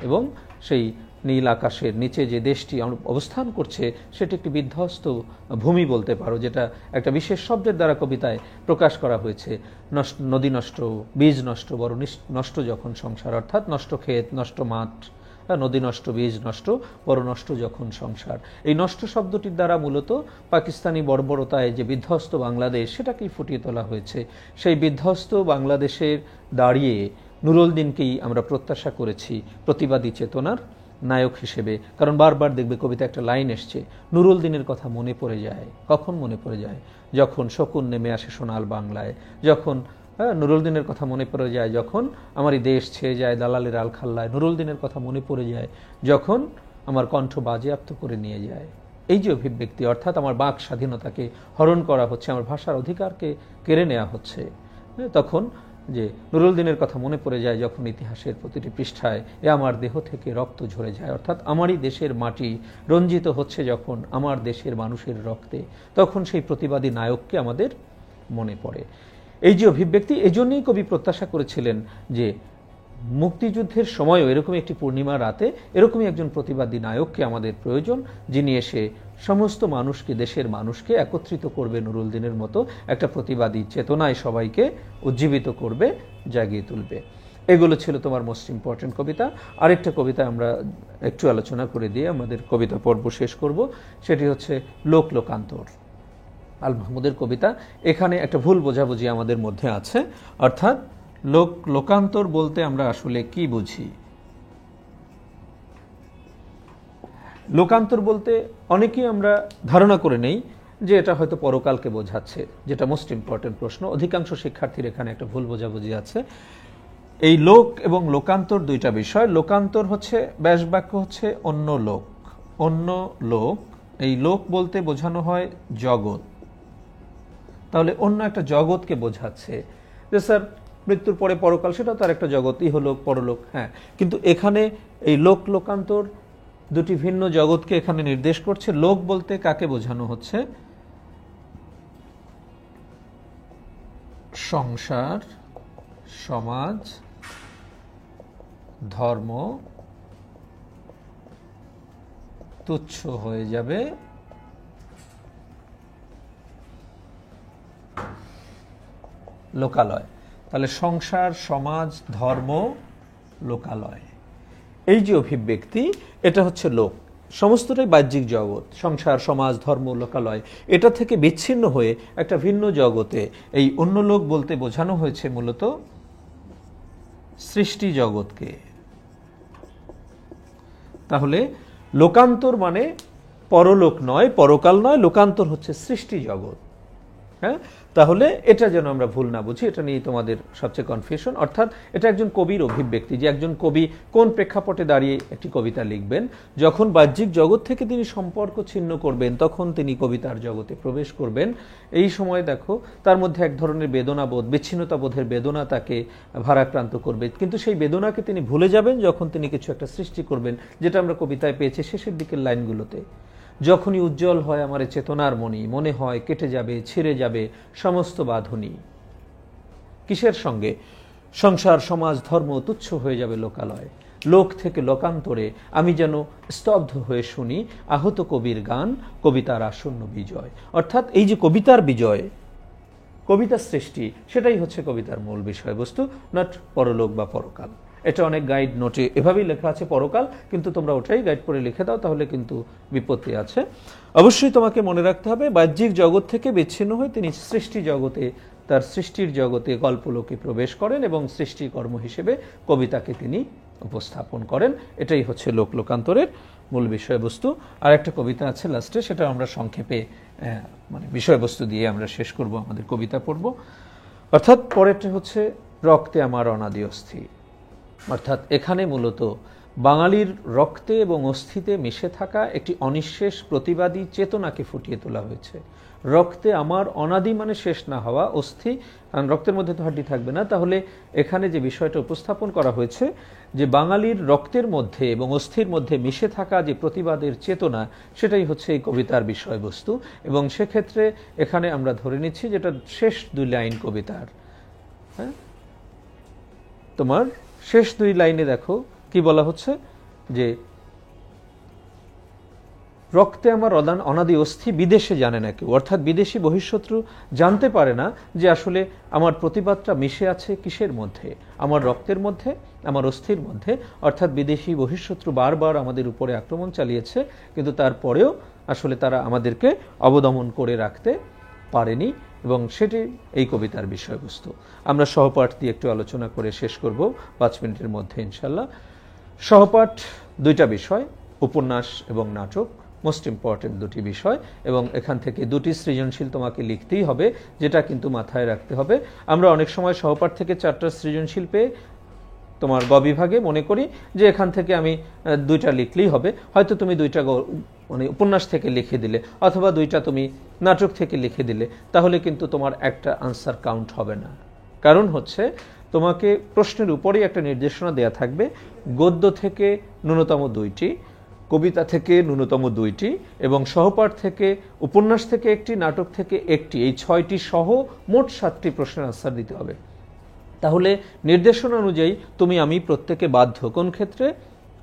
এবং সেই নীল আকাশের নিচে যে দেশটি অবস্থান করছে, সেটি একটি বিধ্বস্ত ভূমি বলতে পারো, যেটা একটা বিশেষ শব্দের দ্বারা কবিতায় প্রকাশ করা হয়েছে। নদী নষ্ট, বীজ নষ্ট, বড় নষ্ট যখন সংসার, অর্থাৎ নষ্ট ক্ষেত, নষ্ট মাঠ, নদী নষ্ট, বীজ নষ্ট, বড় নষ্ট যখন সংসার। এই নষ্ট শব্দটির দ্বারা মূলত পাকিস্তানি বর্বরতায় যে বিধ্বস্ত বাংলাদেশ, সেটাকেই ফুটিয়ে তোলা হয়েছে। সেই বিধ্বস্ত বাংলাদেশের দাঁড়িয়ে নুরুল দিনকেই আমরা প্রত্যাশা করেছি প্রতিবাদী চেতনার নায়ক হিসেবে। কারণ বারবার দেখবে কবিতা একটা লাইন এসছে, নুরুল দিনের কথা মনে পড়ে যায়। কখন মনে পড়ে যায়? যখন শকুন নেমে আসে সোনাল বাংলায়, যখন নুরুল দিনের কথা মনে পড়ে যায়, যখন আমার এই দেশ ছেয়ে যায় দালালের আলখাল্লায়। নুরুল দিনের কথা মনে পড়ে যায় যখন আমার কণ্ঠ বাজেয়াপ্ত করে নিয়ে যায়। এই যে অভিব্যক্তি, অর্থাৎ আমার বাক স্বাধীনতাকে হরণ করা হচ্ছে, আমার ভাষার অধিকারকে কেড়ে নেওয়া হচ্ছে, তখন যে নুরুল দিনের কথা মনে পড়ে যায় যখন ইতিহাসের প্রতিটি পৃষ্ঠায় এ আমার দেহ থেকে রক্ত ঝরে যায়, অর্থাৎ আমারই দেশের মাটি রঞ্জিত হচ্ছে যখন আমার দেশের মানুষের রক্তে, তখন সেই প্রতিবাদী নায়ককে আমাদের মনে পড়ে। এই যে অভিব্যক্তি, এজন্যই কবি প্রত্যাশা করেছিলেন যে মুক্তিযুদ্ধের সময়ও এরকম একটি পূর্ণিমা রাতে এরকমই একজন প্রতিবাদী নায়ককে আমাদের প্রয়োজন, যিনি এসে সমস্ত মানুষকে, দেশের মানুষকে একত্রিত করবে, নুরুল দিনের মতো একটা প্রতিবাদী চেতনায় সবাইকে উজ্জীবিত করবে, জাগিয়ে তুলবে। এগুলো ছিল তোমার মোস্ট ইম্পর্টেন্ট কবিতা। আরেকটা কবিতা আমরা একটু আলোচনা করে দিয়ে আমাদের কবিতা পর্ব শেষ করব, সেটি হচ্ছে লোক লোকান্তর, আল মাহমুদের কবিতা। এখানে একটা ভুল বোঝাবুঝি আমাদের মধ্যে আছে, অর্থাৎ লোক লোকান্তর বলতে আমরা আসলে কি বুঝি? লোকান্তর বলতে অনেকেই আমরা ধারণা করে নেই যে এটা হয়তো পরকালকে বোঝাচ্ছে, যেটা মোস্ট ইম্পর্টেন্ট প্রশ্ন। অধিকাংশ শিক্ষার্থীর এখানে একটা ভুল বোঝাবুঝি আছে। এই লোক এবং লোকান্তর দুইটা বিষয়। লোকান্তর হচ্ছে ব্যাসবাক্য, হচ্ছে অন্য লোক, অন্য লোক। এই লোক বলতে বোঝানো হয় জগৎ, তাহলে অন্য একটা জগৎকে বোঝাচ্ছে যে স্যার মৃত্যুর পরে পরকাল, সেটাও তার একটা জগৎ, ইহলোক পরলোক। হ্যাঁ, কিন্তু এখানে এই লোক লোকান্তর দুটি ভিন্ন জগৎকে এখানে নির্দেশ করছে। লোক বলতে কাকে বোঝানো হচ্ছে? সংসার, সমাজ, ধর্ম তুচ্ছ হয়ে যাবে লোকালয়। তাহলে সংসার, সমাজ, ধর্ম, লোকালয়, এই যে অভিব্যক্তি, এটা হচ্ছে লোক। সমস্তটাই বাহ্যিক জগৎ, সংসার, সমাজ, ধর্ম, লোকালয়, এটা থেকে বিচ্ছিন্ন হয়ে একটা ভিন্ন জগতে এই অন্য লোক বলতে বোঝানো হয়েছে মূলত সৃষ্টি জগৎকে। তাহলে লোকান্তর মানে পরলোক নয়, পরকাল নয়, লোকান্তর হচ্ছে সৃষ্টি জগৎ। হ্যাঁ, তাহলে এটা যেন আমরা ভুল না বুঝি, এটা নিয়ে তোমাদের সবচেয়ে কনফিউশন। অর্থাৎ এটা একজন কবির অভিব্যক্তি, যে একজন কবি কোন প্রেক্ষাপটে দাঁড়িয়ে একটি কবিতা লিখবেন। যখন বাহ্যিক জগৎ থেকে তিনি সম্পর্ক ছিন্ন করবেন, তখন তিনি কবিতার জগতে প্রবেশ করবেন। এই সময় দেখো তার মধ্যে এক ধরনের বেদনাবোধ, বিচ্ছিন্নতাবোধের বেদনা তাকে ভারাক্রান্ত করবে, কিন্তু সেই বেদনাকে তিনি ভুলে যাবেন যখন তিনি কিছু একটা সৃষ্টি করবেন, যেটা আমরা কবিতায় পেয়েছি শেষের দিকের লাইনগুলোতে। যখনই উজ্জ্বল হয় আমার চেতনার মণি, মনে হয় কেটে যাবে, ছিঁড়ে যাবে সমস্ত বাঁধনি। কিসের সঙ্গে? সংসার, সমাজ, ধর্ম তুচ্ছ হয়ে যাবে লোকালয়। লোক থেকে লোকান্তরে আমি যেন স্তব্ধ হয়ে শুনি আহত কবির গান, কবিতার আসন্ন বিজয়। অর্থাৎ এই যে কবিতার বিজয়, কবিতার সৃষ্টি, সেটাই হচ্ছে কবিতার মূল বিষয়বস্তু, নট পরলোক বা পরকাল। এটা অনেক গাইড নোটে এভাবেই লেখা আছে পরকাল, কিন্তু তোমরা ওটাই গাইড করে লিখে দাও, তাহলে কিন্তু বিপত্তি আছে। অবশ্যই তোমাকে মনে রাখতে হবে বাহ্যিক জগৎ থেকে বিচ্ছিন্ন হয়ে তিনি সৃষ্টি জগতে, তার সৃষ্টির জগতে কল্পলোকে প্রবেশ করেন এবং সৃষ্টিকর্ম হিসেবে কবিতাকে তিনি উপস্থাপন করেন। এটাই হচ্ছে লোক লোকান্তরের মূল বিষয়বস্তু। আর একটা কবিতা আছে লাস্টে, সেটা আমরা সংক্ষেপে মানে বিষয়বস্তু দিয়ে আমরা শেষ করব আমাদের কবিতা পড়ব। অর্থাৎ পরেরটা হচ্ছে রক্তে আমার অনাদি অস্থি। অর্থাৎ এখানে মূলত বাঙালির রক্তে এবং অস্থিতে মিশে থাকা একটি অনিঃশেষ প্রতিবাদী চেতনাকে ফুটিয়ে তোলা হয়েছে। রক্তে আমার অনাদি মানে শেষ না হওয়া, অস্থি, কারণ রক্তের মধ্যে তো হাড্ডি থাকবে না। তাহলে এখানে যে বিষয়টা উপস্থাপন করা হয়েছে, যে বাঙালির রক্তের মধ্যে এবং অস্থির মধ্যে মিশে থাকা যে প্রতিবাদের চেতনা, সেটাই হচ্ছে এই কবিতার বিষয়বস্তু। এবং সেক্ষেত্রে এখানে আমরা ধরে নিচ্ছি যেটা শেষ দুই লাইন কবিতার, হ্যাঁ, তোমার শেষ দুই লাইনে দেখো কি বলা হচ্ছে, যে রক্তে আমার অনাদি অস্থি বিদেশে জানে না কেউ। অর্থাৎ বিদেশি বহিঃশত্রু জানতে পারে না যে আসলে আমার প্রতিবাদটা মিশে আছে কিসের মধ্যে, আমার রক্তের মধ্যে, আমার অস্থির মধ্যে। অর্থাৎ বিদেশি বহিঃশত্রু বারবার আমাদের উপরে আক্রমণ চালিয়েছে, কিন্তু তারপরেও আসলে তারা আমাদেরকে অবদমন করে রাখতে পারেনি, এবং সেটি এই কবিতার বিষয়বস্তু। আমরা সহপাঠ দিয়ে একটু আলোচনা করে শেষ করব 5 মিনিটের মধ্যে ইনশাল্লাহ। সহপাঠ দুইটা বিষয়, উপন্যাস এবং নাটক, মোস্ট ইম্পর্টেন্ট দুটি বিষয়, এবং এখান থেকে দুটি সৃজনশীল তোমাকে লিখতেই হবে, যেটা কিন্তু মাথায় রাখতে হবে। আমরা অনেক সময় সহপাঠ থেকে 4টা সৃজনশীল পেয়ে তোমার গ বিভাগে মনে করি যে এখান থেকে আমি 2টা লিখলেই হবে। হয়তো তুমি 2টা মানে উপন্যাস থেকে লিখে দিলে, অথবা 2টা তুমি নাটক থেকে লিখে দিলে, তাহলে কিন্তু তোমার একটা আনসার কাউন্ট হবে না। কারণ হচ্ছে তোমাকে প্রশ্নের উপরেই একটা নির্দেশনা দেয়া থাকবে, গদ্য থেকে ন্যূনতম 2টি, কবিতা থেকে ন্যূনতম 2টি, এবং সহপাঠ থেকে, উপন্যাস থেকে 1টি, নাটক থেকে 1টি, এই 6টি সহ মোট 7টি প্রশ্নের আনসার দিতে হবে। তাহলে নির্দেশনা অনুযায়ী তুমি আমি প্রত্যেকে বাধ্য কোন ক্ষেত্রে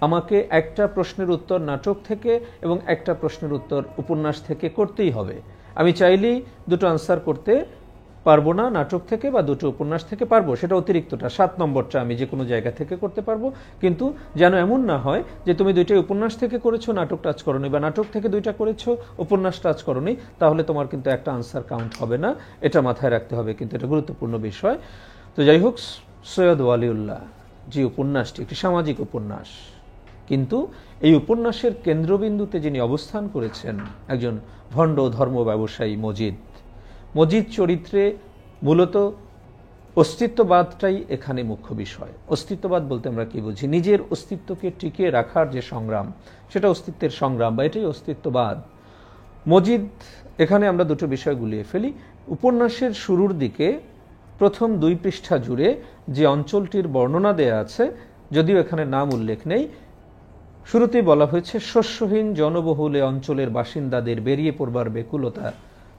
আমাকে একটা প্রশ্নের উত্তর নাটক থেকে এবং একটা প্রশ্নের উত্তর উপন্যাস থেকে করতেই হবে। আমি চাইলেই দুটো আনসার করতে পারবো না নাটক থেকে বা দুটো উপন্যাস থেকে পারবো, সেটা অতিরিক্তটা 7 নম্বরটা আমি যে কোনো জায়গা থেকে করতে পারবো। কিন্তু যেন এমন না হয় যে তুমি দুইটাই উপন্যাস থেকে করেছো নাটক টাচ করোনি, বা নাটক থেকে দুইটা করেছো উপন্যাস টাচ করোনি, তাহলে তোমার কিন্তু একটা আনসার কাউন্ট হবে না। এটা মাথায় রাখতে হবে, কিন্তু এটা গুরুত্বপূর্ণ বিষয়। তো যাই হোক, সৈয়দ ওয়ালিউল্লাহ যে উপন্যাসটি একটি সামাজিক উপন্যাস, কিন্তু এই উপন্যাসের কেন্দ্রবিন্দুতে যিনি অবস্থান করেছেন একজন ভণ্ড ধর্ম ব্যবসায়ী মজিদ চরিত্রে মূলত অস্তিত্ববাদটাই এখানে মুখ্য বিষয়। অস্তিত্ববাদ বলতে আমরা কি বুঝি? নিজের অস্তিত্বকে টিকিয়ে রাখার যে সংগ্রাম, সেটা অস্তিত্বের সংগ্রাম, বা এটাই অস্তিত্ববাদ। মজিদ এখানে আমরা দুটো বিষয় গুলিয়ে ফেলি। উপন্যাসের শুরুর দিকে প্রথম 2 পৃষ্ঠা জুড়ে যে অঞ্চলটির বর্ণনা দেয়া আছে, যদিও এখানে নাম উল্লেখ নেই, শুরুতেই বলা হয়েছে শস্যহীন জনবহুল এ অঞ্চলের বাসিন্দাদের বেরিয়ে পড়বার বেকুলতা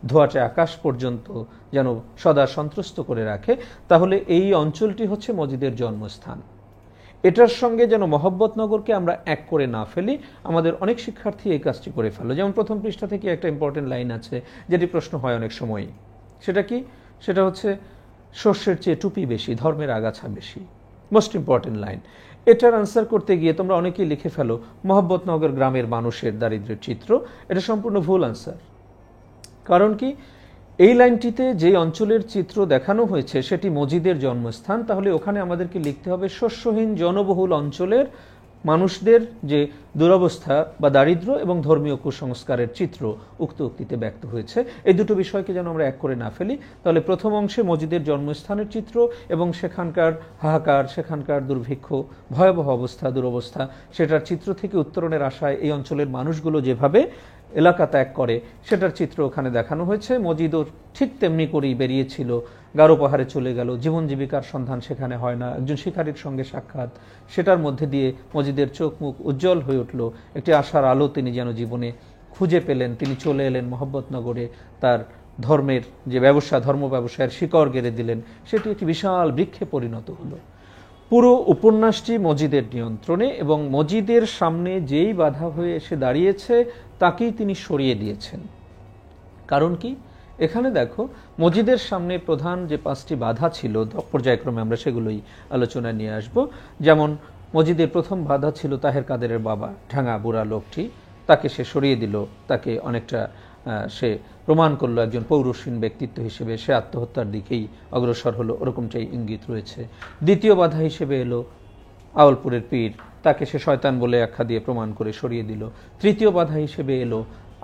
ধোঁয়াটে আকাশ পর্যন্ত যেন সদা সন্ত্রস্ত করে রাখে। তাহলে এই অঞ্চলটি হচ্ছে মজিদের জন্মস্থান। এটার সঙ্গে যেন মহব্বতনগরকে আমরা এক করে না ফেলি। আমাদের অনেক শিক্ষার্থী এই কাজটি করে ফেলো। যেমন প্রথম পৃষ্ঠা থেকে একটা ইম্পর্টেন্ট লাইন আছে যেটি প্রশ্ন হয় অনেক সময়। সেটা কি? সেটা হচ্ছে শস্যের চেয়ে টুপি বেশি, ধর্মের আগাছা বেশি। Most important line. এটার আনসার করতে গিয়ে তোমরা অনেকেই লিখে ফেলো মহব্বতনগর গ্রামের মানুষের দারিদ্র্যের চিত্র। এটা সম্পূর্ণ ভুল আনসার। কারণ কি? এই লাইনটিতে যে অঞ্চলের চিত্র দেখানো হয়েছে সেটি মজিদের জন্মস্থান। তাহলে ওখানে আমাদেরকে লিখতে হবে শস্যহীন জনবহুল অঞ্চলের মানুষদের যে দুরবস্থা বা দারিদ্র্য এবং ধর্মীয় কুসংস্কারের চিত্র উক্ত উক্তিতে ব্যক্ত হয়েছে। এই দুটো বিষয়কে যেন আমরা এক করে না ফেলি। তাহলে প্রথম অংশে মজিদের জন্মস্থানের চিত্র এবং সেখানকার হাহাকার, সেখানকার দুর্ভিক্ষ, ভয়াবহ অবস্থা, দুরবস্থা, সেটার চিত্র থেকে উত্তরণের আশায় এই অঞ্চলের মানুষগুলো যেভাবে এলাকা ত্যাগ করে সেটার চিত্র ওখানে দেখানো হয়েছে। মজিদও ঠিক তেমনি করেই বেরিয়েছিল, গারো পাহাড়ে চলে গেল, জীবন জীবিকার সন্ধান সেখানে হয় না, একজন শিকারীর সঙ্গে সাক্ষাৎ, সেটার মধ্যে দিয়ে মজিদের চোখ মুখ উজ্জ্বল হয়ে উঠল, একটি আশার আলো তিনি যেন জীবনে খুঁজে পেলেন। তিনি চলে এলেন মহব্বতনগরে, তার ধর্মের যে ব্যবসা, ধর্ম ব্যবসায়ের শিকড় গেড়ে দিলেন, সেটি একটি বিশাল বৃক্ষে পরিণত হলো। পুরো উপন্যাসটি মজিদের নিয়ন্ত্রণে, এবং মজিদের সামনে যেই বাধা হয়ে এসে দাঁড়িয়েছে তাকেই তিনি সরিয়ে দিয়েছেন। কারণ কি? এখানে দেখো, মজিদের সামনে প্রধান যে 5টি বাধা ছিল, পর্যায়ক্রমে আমরা সেগুলোই আলোচনায় নিয়ে আসব। যেমন মজিদের প্রথম বাধা ছিল তাহের কাদেরের বাবা, ঢাঙা বুড়া লোকটি, তাকে সে সরিয়ে দিল, তাকে অনেকটা সে প্রমাণ করলো একজন পৌরুষহীন ব্যক্তিত্ব হিসেবে, সে আত্মহত্যার দিকেই অগ্রসর হলো, ওরকমটাই ইঙ্গিত রয়েছে। দ্বিতীয় বাধা হিসেবে এলো আওয়ালপুরের পীর, তাকে সে শয়তান বলে আখ্যা দিয়ে প্রমাণ করে সরিয়ে দিল। তৃতীয় বাধা হিসেবে এলো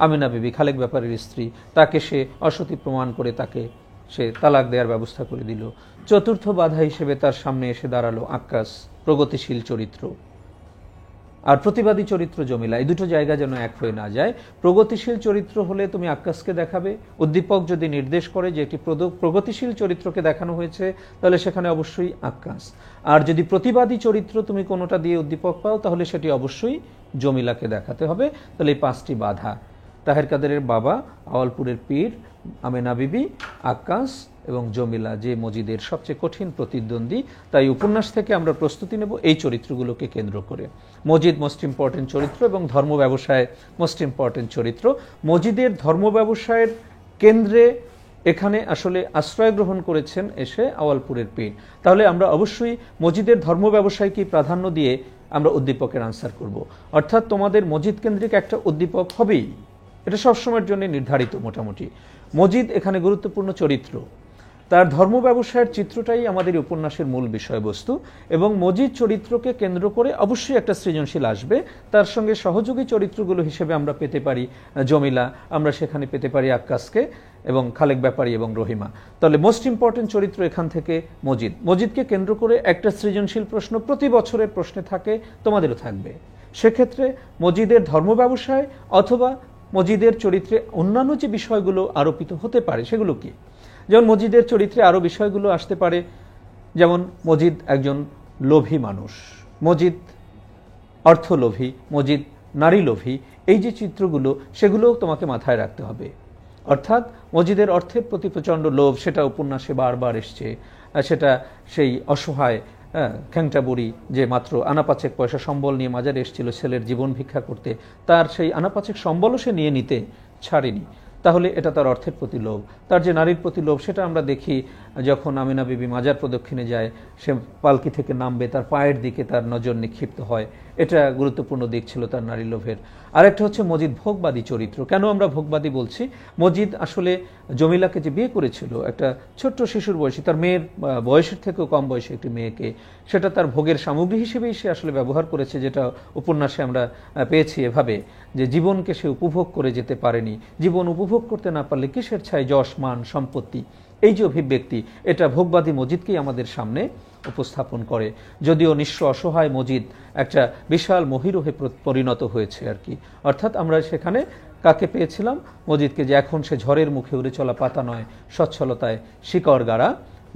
আমেনা বিবি, খালেক ব্যাপারীর স্ত্রী, তাকে সে অসতী প্রমাণ করে তাকে সে তালাক দেওয়ার ব্যবস্থা করে দিল। চতুর্থ বাধা হিসেবে তার সামনে এসে দাঁড়ালো আক্কাস, প্রগতিশীল চরিত্র, আর প্রতিবাদী চরিত্র জমিলা। এই দুটো জায়গা যেন এক হয়ে না যায়। প্রগতিশীল চরিত্র হলে তুমি আক্কাসকে দেখাবে, উদ্দীপক যদি নির্দেশ করে যে একটি প্রগতিশীল চরিত্রকে দেখানো হয়েছে তাহলে সেখানে অবশ্যই আক্কাস। আর যদি প্রতিবাদী চরিত্র তুমি কোনোটা দিয়ে উদ্দীপক পাও তাহলে সেটি অবশ্যই জমিলাকে দেখাতে হবে। তাহলে এই 5টি বাধা, তাহের কাদেরের বাবা, আওয়ালপুরের পীর, আমেনা বিবি, আক্কাস এবং জমিলা, যে মজিদের সবচেয়ে কঠিন প্রতিদ্বন্দ্বী। তাই উপন্যাস থেকে আমরা প্রস্তুতি নেব এই চরিত্রগুলোকে কেন্দ্র করে। মজিদ মোস্ট ইম্পর্টেন্ট চরিত্র এবং ধর্ম ব্যবসায় মোস্ট ইম্পর্টেন্ট চরিত্র। মজিদের ধর্ম ব্যবসায়ের কেন্দ্রে এখানে আসলে আশ্রয় গ্রহণ করেছেন এসে আওয়ালপুরের পীর। তাহলে আমরা অবশ্যই মজিদের ধর্ম ব্যবসায়কে প্রাধান্য দিয়ে আমরা উদ্দীপকের আনসার করব। অর্থাৎ তোমাদের মজিদ কেন্দ্রিক একটা উদ্দীপক হবেই, এটা সবসময়ের জন্য নির্ধারিত। মোটামুটি মজিদ এখানে গুরুত্বপূর্ণ চরিত্র, তার ধর্ম ব্যবসায়ের চিত্রটাই আমাদের উপন্যাসের মূল বিষয়বস্তু, এবং মজিদ চরিত্রকে কেন্দ্র করে অবশ্যই একটা সৃজনশীল আসবে। তার সঙ্গে সহযোগী চরিত্রগুলো হিসেবে আমরা পেতে পারি জমিলা, আমরা সেখানে পেতে পারি আক্কাসকে এবং খালেক ব্যাপারী এবং রহিমা। তাহলে মোস্ট ইম্পর্টেন্ট চরিত্র এখান থেকে মজিদকে কেন্দ্র করে একটা সৃজনশীল প্রশ্ন প্রতি বছরের প্রশ্নে থাকে, তোমাদেরও থাকবে। সেক্ষেত্রে মজিদের ধর্ম ব্যবসায় অথবা মজিদের চরিত্রে অন্যান্য যে বিষয়গুলো আরোপিত হতে পারে সেগুলো কি? যেমন মজিদের চরিত্রে আরো বিষয়গুলো আসতে পারে, যেমন মজিদ একজন লোভী মানুষ, মজিদ অর্থলোভী, মজিদ নারী লোভী। এই যে চিত্রগুলো, সেগুলো তোমাকে মাথায় রাখতে হবে। অর্থাৎ মজিদের অর্থের প্রতি প্রচণ্ড লোভ, সেটা উপন্যাসে বারবার এসছে। সেটা সেই অসহায় খ্যাংটা বুড়ি যে মাত্র আনাপাচেক পয়সা সম্বল নিয়ে মাজারে এসেছিল ছেলের জীবন ভিক্ষা করতে, তার সেই আনাপাচেক সম্বলও সে নিয়ে নিতে ছাড়েনি। তাহলে এটা তার অর্থের প্রতি লোভ। তার যে নারীর প্রতি লোভ সেটা আমরা দেখি যখন আমিনা বিবি মাজার প্রদক্ষিণে যায়, সে পালকি থেকে নামবে, তার পায়ের দিকে তার নজর নিক্ষিপ্ত হয়। এটা গুরুত্বপূর্ণ দিক ছিল তার নারী লোভের। আরেকটা হচ্ছে মজিদ ভোগবাদী চরিত্র। কেন আমরা ভোগবাদী বলছি? মজিদ আসলে জমিলাকে যে বিয়ে করেছিল, একটা ছোট্ট শিশুর বয়সী, তার মেয়ের বয়সের থেকেও কম বয়সী একটি মেয়েকে, সেটা তার ভোগের সামগ্রী হিসেবেই সে আসলে ব্যবহার করেছে, যেটা উপন্যাসে আমরা পেয়েছি এভাবে যে জীবনকে সে উপভোগ করে যেতে পারেনি। জীবন উপভোগ করতে না পারলে কিসের ছাই যশ মান সম্পত্তি, এই যে অভিব্যক্তি, এটা ভোগবাদী মজিদকেই আমাদের সামনে উপস্থাপন করে। যদিও নিঃস্ব অসহায় মজিদ একটা বিশাল মহিরুহে পরিণত হয়েছে আর কি। অর্থাৎ আমরা সেখানে কাকে পেয়েছিলাম? মজিদকে, যে এখন সে ঝড়ের মুখে উড়ে চলা পাতা নয়, সচ্ছলতায় শিকড় গাড়া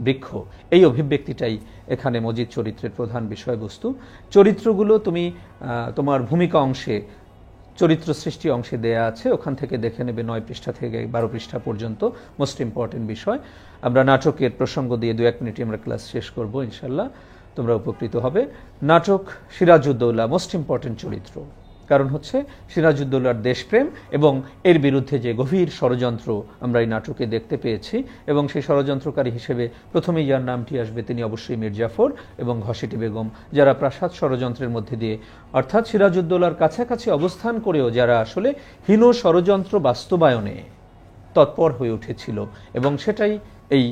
বৃক্ষ। এই অভিব্যক্তিটাই এখানে মজিদ চরিত্রের প্রধান বিষয়বস্তু। চরিত্রগুলো তুমি তোমার ভূমিকা অংশে, চরিত্র সৃষ্টি অংশে দেয়া আছে, ওখান থেকে দেখে নেবে 9 পৃষ্ঠা থেকে 12 পৃষ্ঠা পর্যন্ত মোস্ট ইম্পর্টেন্ট বিষয়। আমরা নাটকের প্রসঙ্গ দিয়ে 2-1 মিনিটে আমরা ক্লাস শেষ করব ইনশাল্লাহ, তোমরা উপকৃত হবে। নাটক সিরাজউদ্দৌলা মোস্ট ইম্পর্টেন্ট চরিত্র, কারণ হচ্ছে সিরাজউদ্দৌলার দেশপ্রেম এবং এর বিরুদ্ধে যে গভীর ষড়যন্ত্র আমরা এই নাটকে দেখতে পেয়েছি, এবং সেই ষড়যন্ত্রকারী হিসেবে প্রথমেই যার নামটি আসবে তিনি অবশ্যই মীর জাফর এবং ঘসেটি বেগম, যারা প্রাসাদ ষড়যন্ত্রের মধ্যে দিয়ে, অর্থাৎ সিরাজউদ্দৌলার কাছাকাছি অবস্থান করেও যারা আসলে হীন ষড়যন্ত্র বাস্তবায়নে তৎপর হয়ে উঠেছিল, এবং সেটাই এই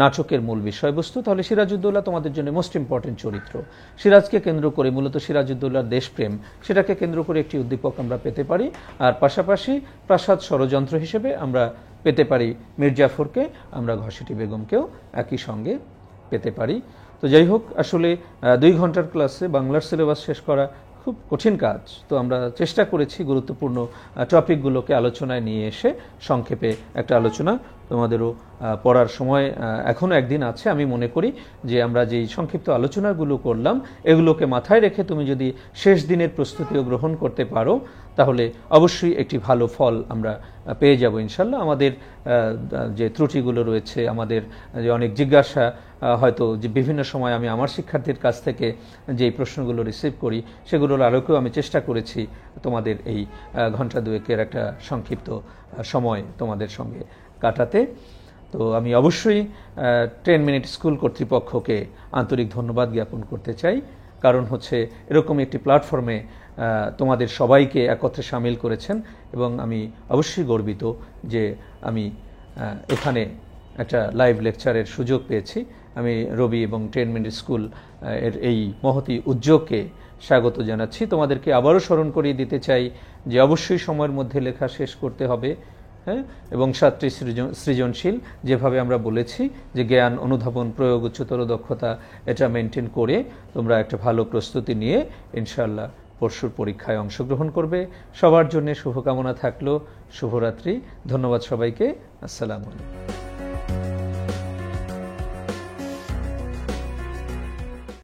নাটকের মূল বিষয়বস্তু। তাহলে সিরাজউদ্দৌলা তোমাদের জন্য মোস্ট ইম্পর্টেন্ট চরিত্র। সিরাজকে কেন্দ্র করে, মূলত সিরাজউদ্দৌলার দেশপ্রেম, সেটাকে কেন্দ্র করে একটি উদ্দীপক আমরা পেতে পারি। আর পাশাপাশি প্রাসাদ ষড়যন্ত্র হিসেবে আমরা পেতে পারি মীর জাফরকে, আমরা ঘসেটি বেগমকেও একই সঙ্গে পেতে পারি। তো যাই হোক, আসলে 2 ঘন্টার ক্লাসে বাংলার সিলেবাস শেষ করা খুব কঠিন কাজ। তো আমরা চেষ্টা করেছি গুরুত্বপূর্ণ টপিকগুলোকে আলোচনায় নিয়ে এসে সংক্ষেপে একটা আলোচনা। তোমাদেরও পড়ার সময় এখনও একদিন আছে। আমি মনে করি যে আমরা যেই সংক্ষিপ্ত আলোচনাগুলো করলাম, এগুলোকে মাথায় রেখে তুমি যদি শেষ দিনের প্রস্তুতিও গ্রহণ করতে পারো, তাহলে অবশ্যই একটি ভালো ফল আমরা পেয়ে যাব ইনশাল্লাহ। আমাদের যে ত্রুটিগুলো রয়েছে, আমাদের যে অনেক জিজ্ঞাসা, হয়তো যে বিভিন্ন সময় আমি আমার শিক্ষার্থীর কাছ থেকে যেই প্রশ্নগুলো রিসিভ করি, সেগুলোর আলোকেও আমি চেষ্টা করেছি তোমাদের এই ঘন্টা 2-এর একটা সংক্ষিপ্ত সময় তোমাদের সঙ্গে কাটাতে। তো আমি অবশ্যই 10 মিনিট স্কুল কর্তৃপক্ষকে আন্তরিক ধন্যবাদ জ্ঞাপন করতে চাই, কারণ হচ্ছে এরকম একটি প্ল্যাটফর্মে তোমাদের সবাইকে একত্রে সামিল করেছেন, এবং আমি অবশ্যই গর্বিত যে আমি এখানে একটা লাইভ লেকচারের সুযোগ পেয়েছি। আমি রবি এবং 10 মিনিট স্কুল এর এই মহতি উদ্যোগকে স্বাগত জানাচ্ছি। তোমাদেরকে আবারও স্মরণ করিয়ে দিতে চাই যে অবশ্যই সময়ের মধ্যে লেখা শেষ করতে হবে, হ্যাঁ, এবং 7টি সৃজনশীল, যেভাবে আমরা বলেছি যে জ্ঞান, অনুধাবন, প্রয়োগ, উচ্চতর দক্ষতা, এটা মেনটেন করে তোমরা একটা ভালো প্রস্তুতি নিয়ে ইনশাআল্লাহ পরশুর পরীক্ষায় অংশগ্রহণ করবে। সবার জন্য শুভকামনা থাকলো। শুভরাত্রি। ধন্যবাদ সবাইকে। আসসালামু আলাইকুম।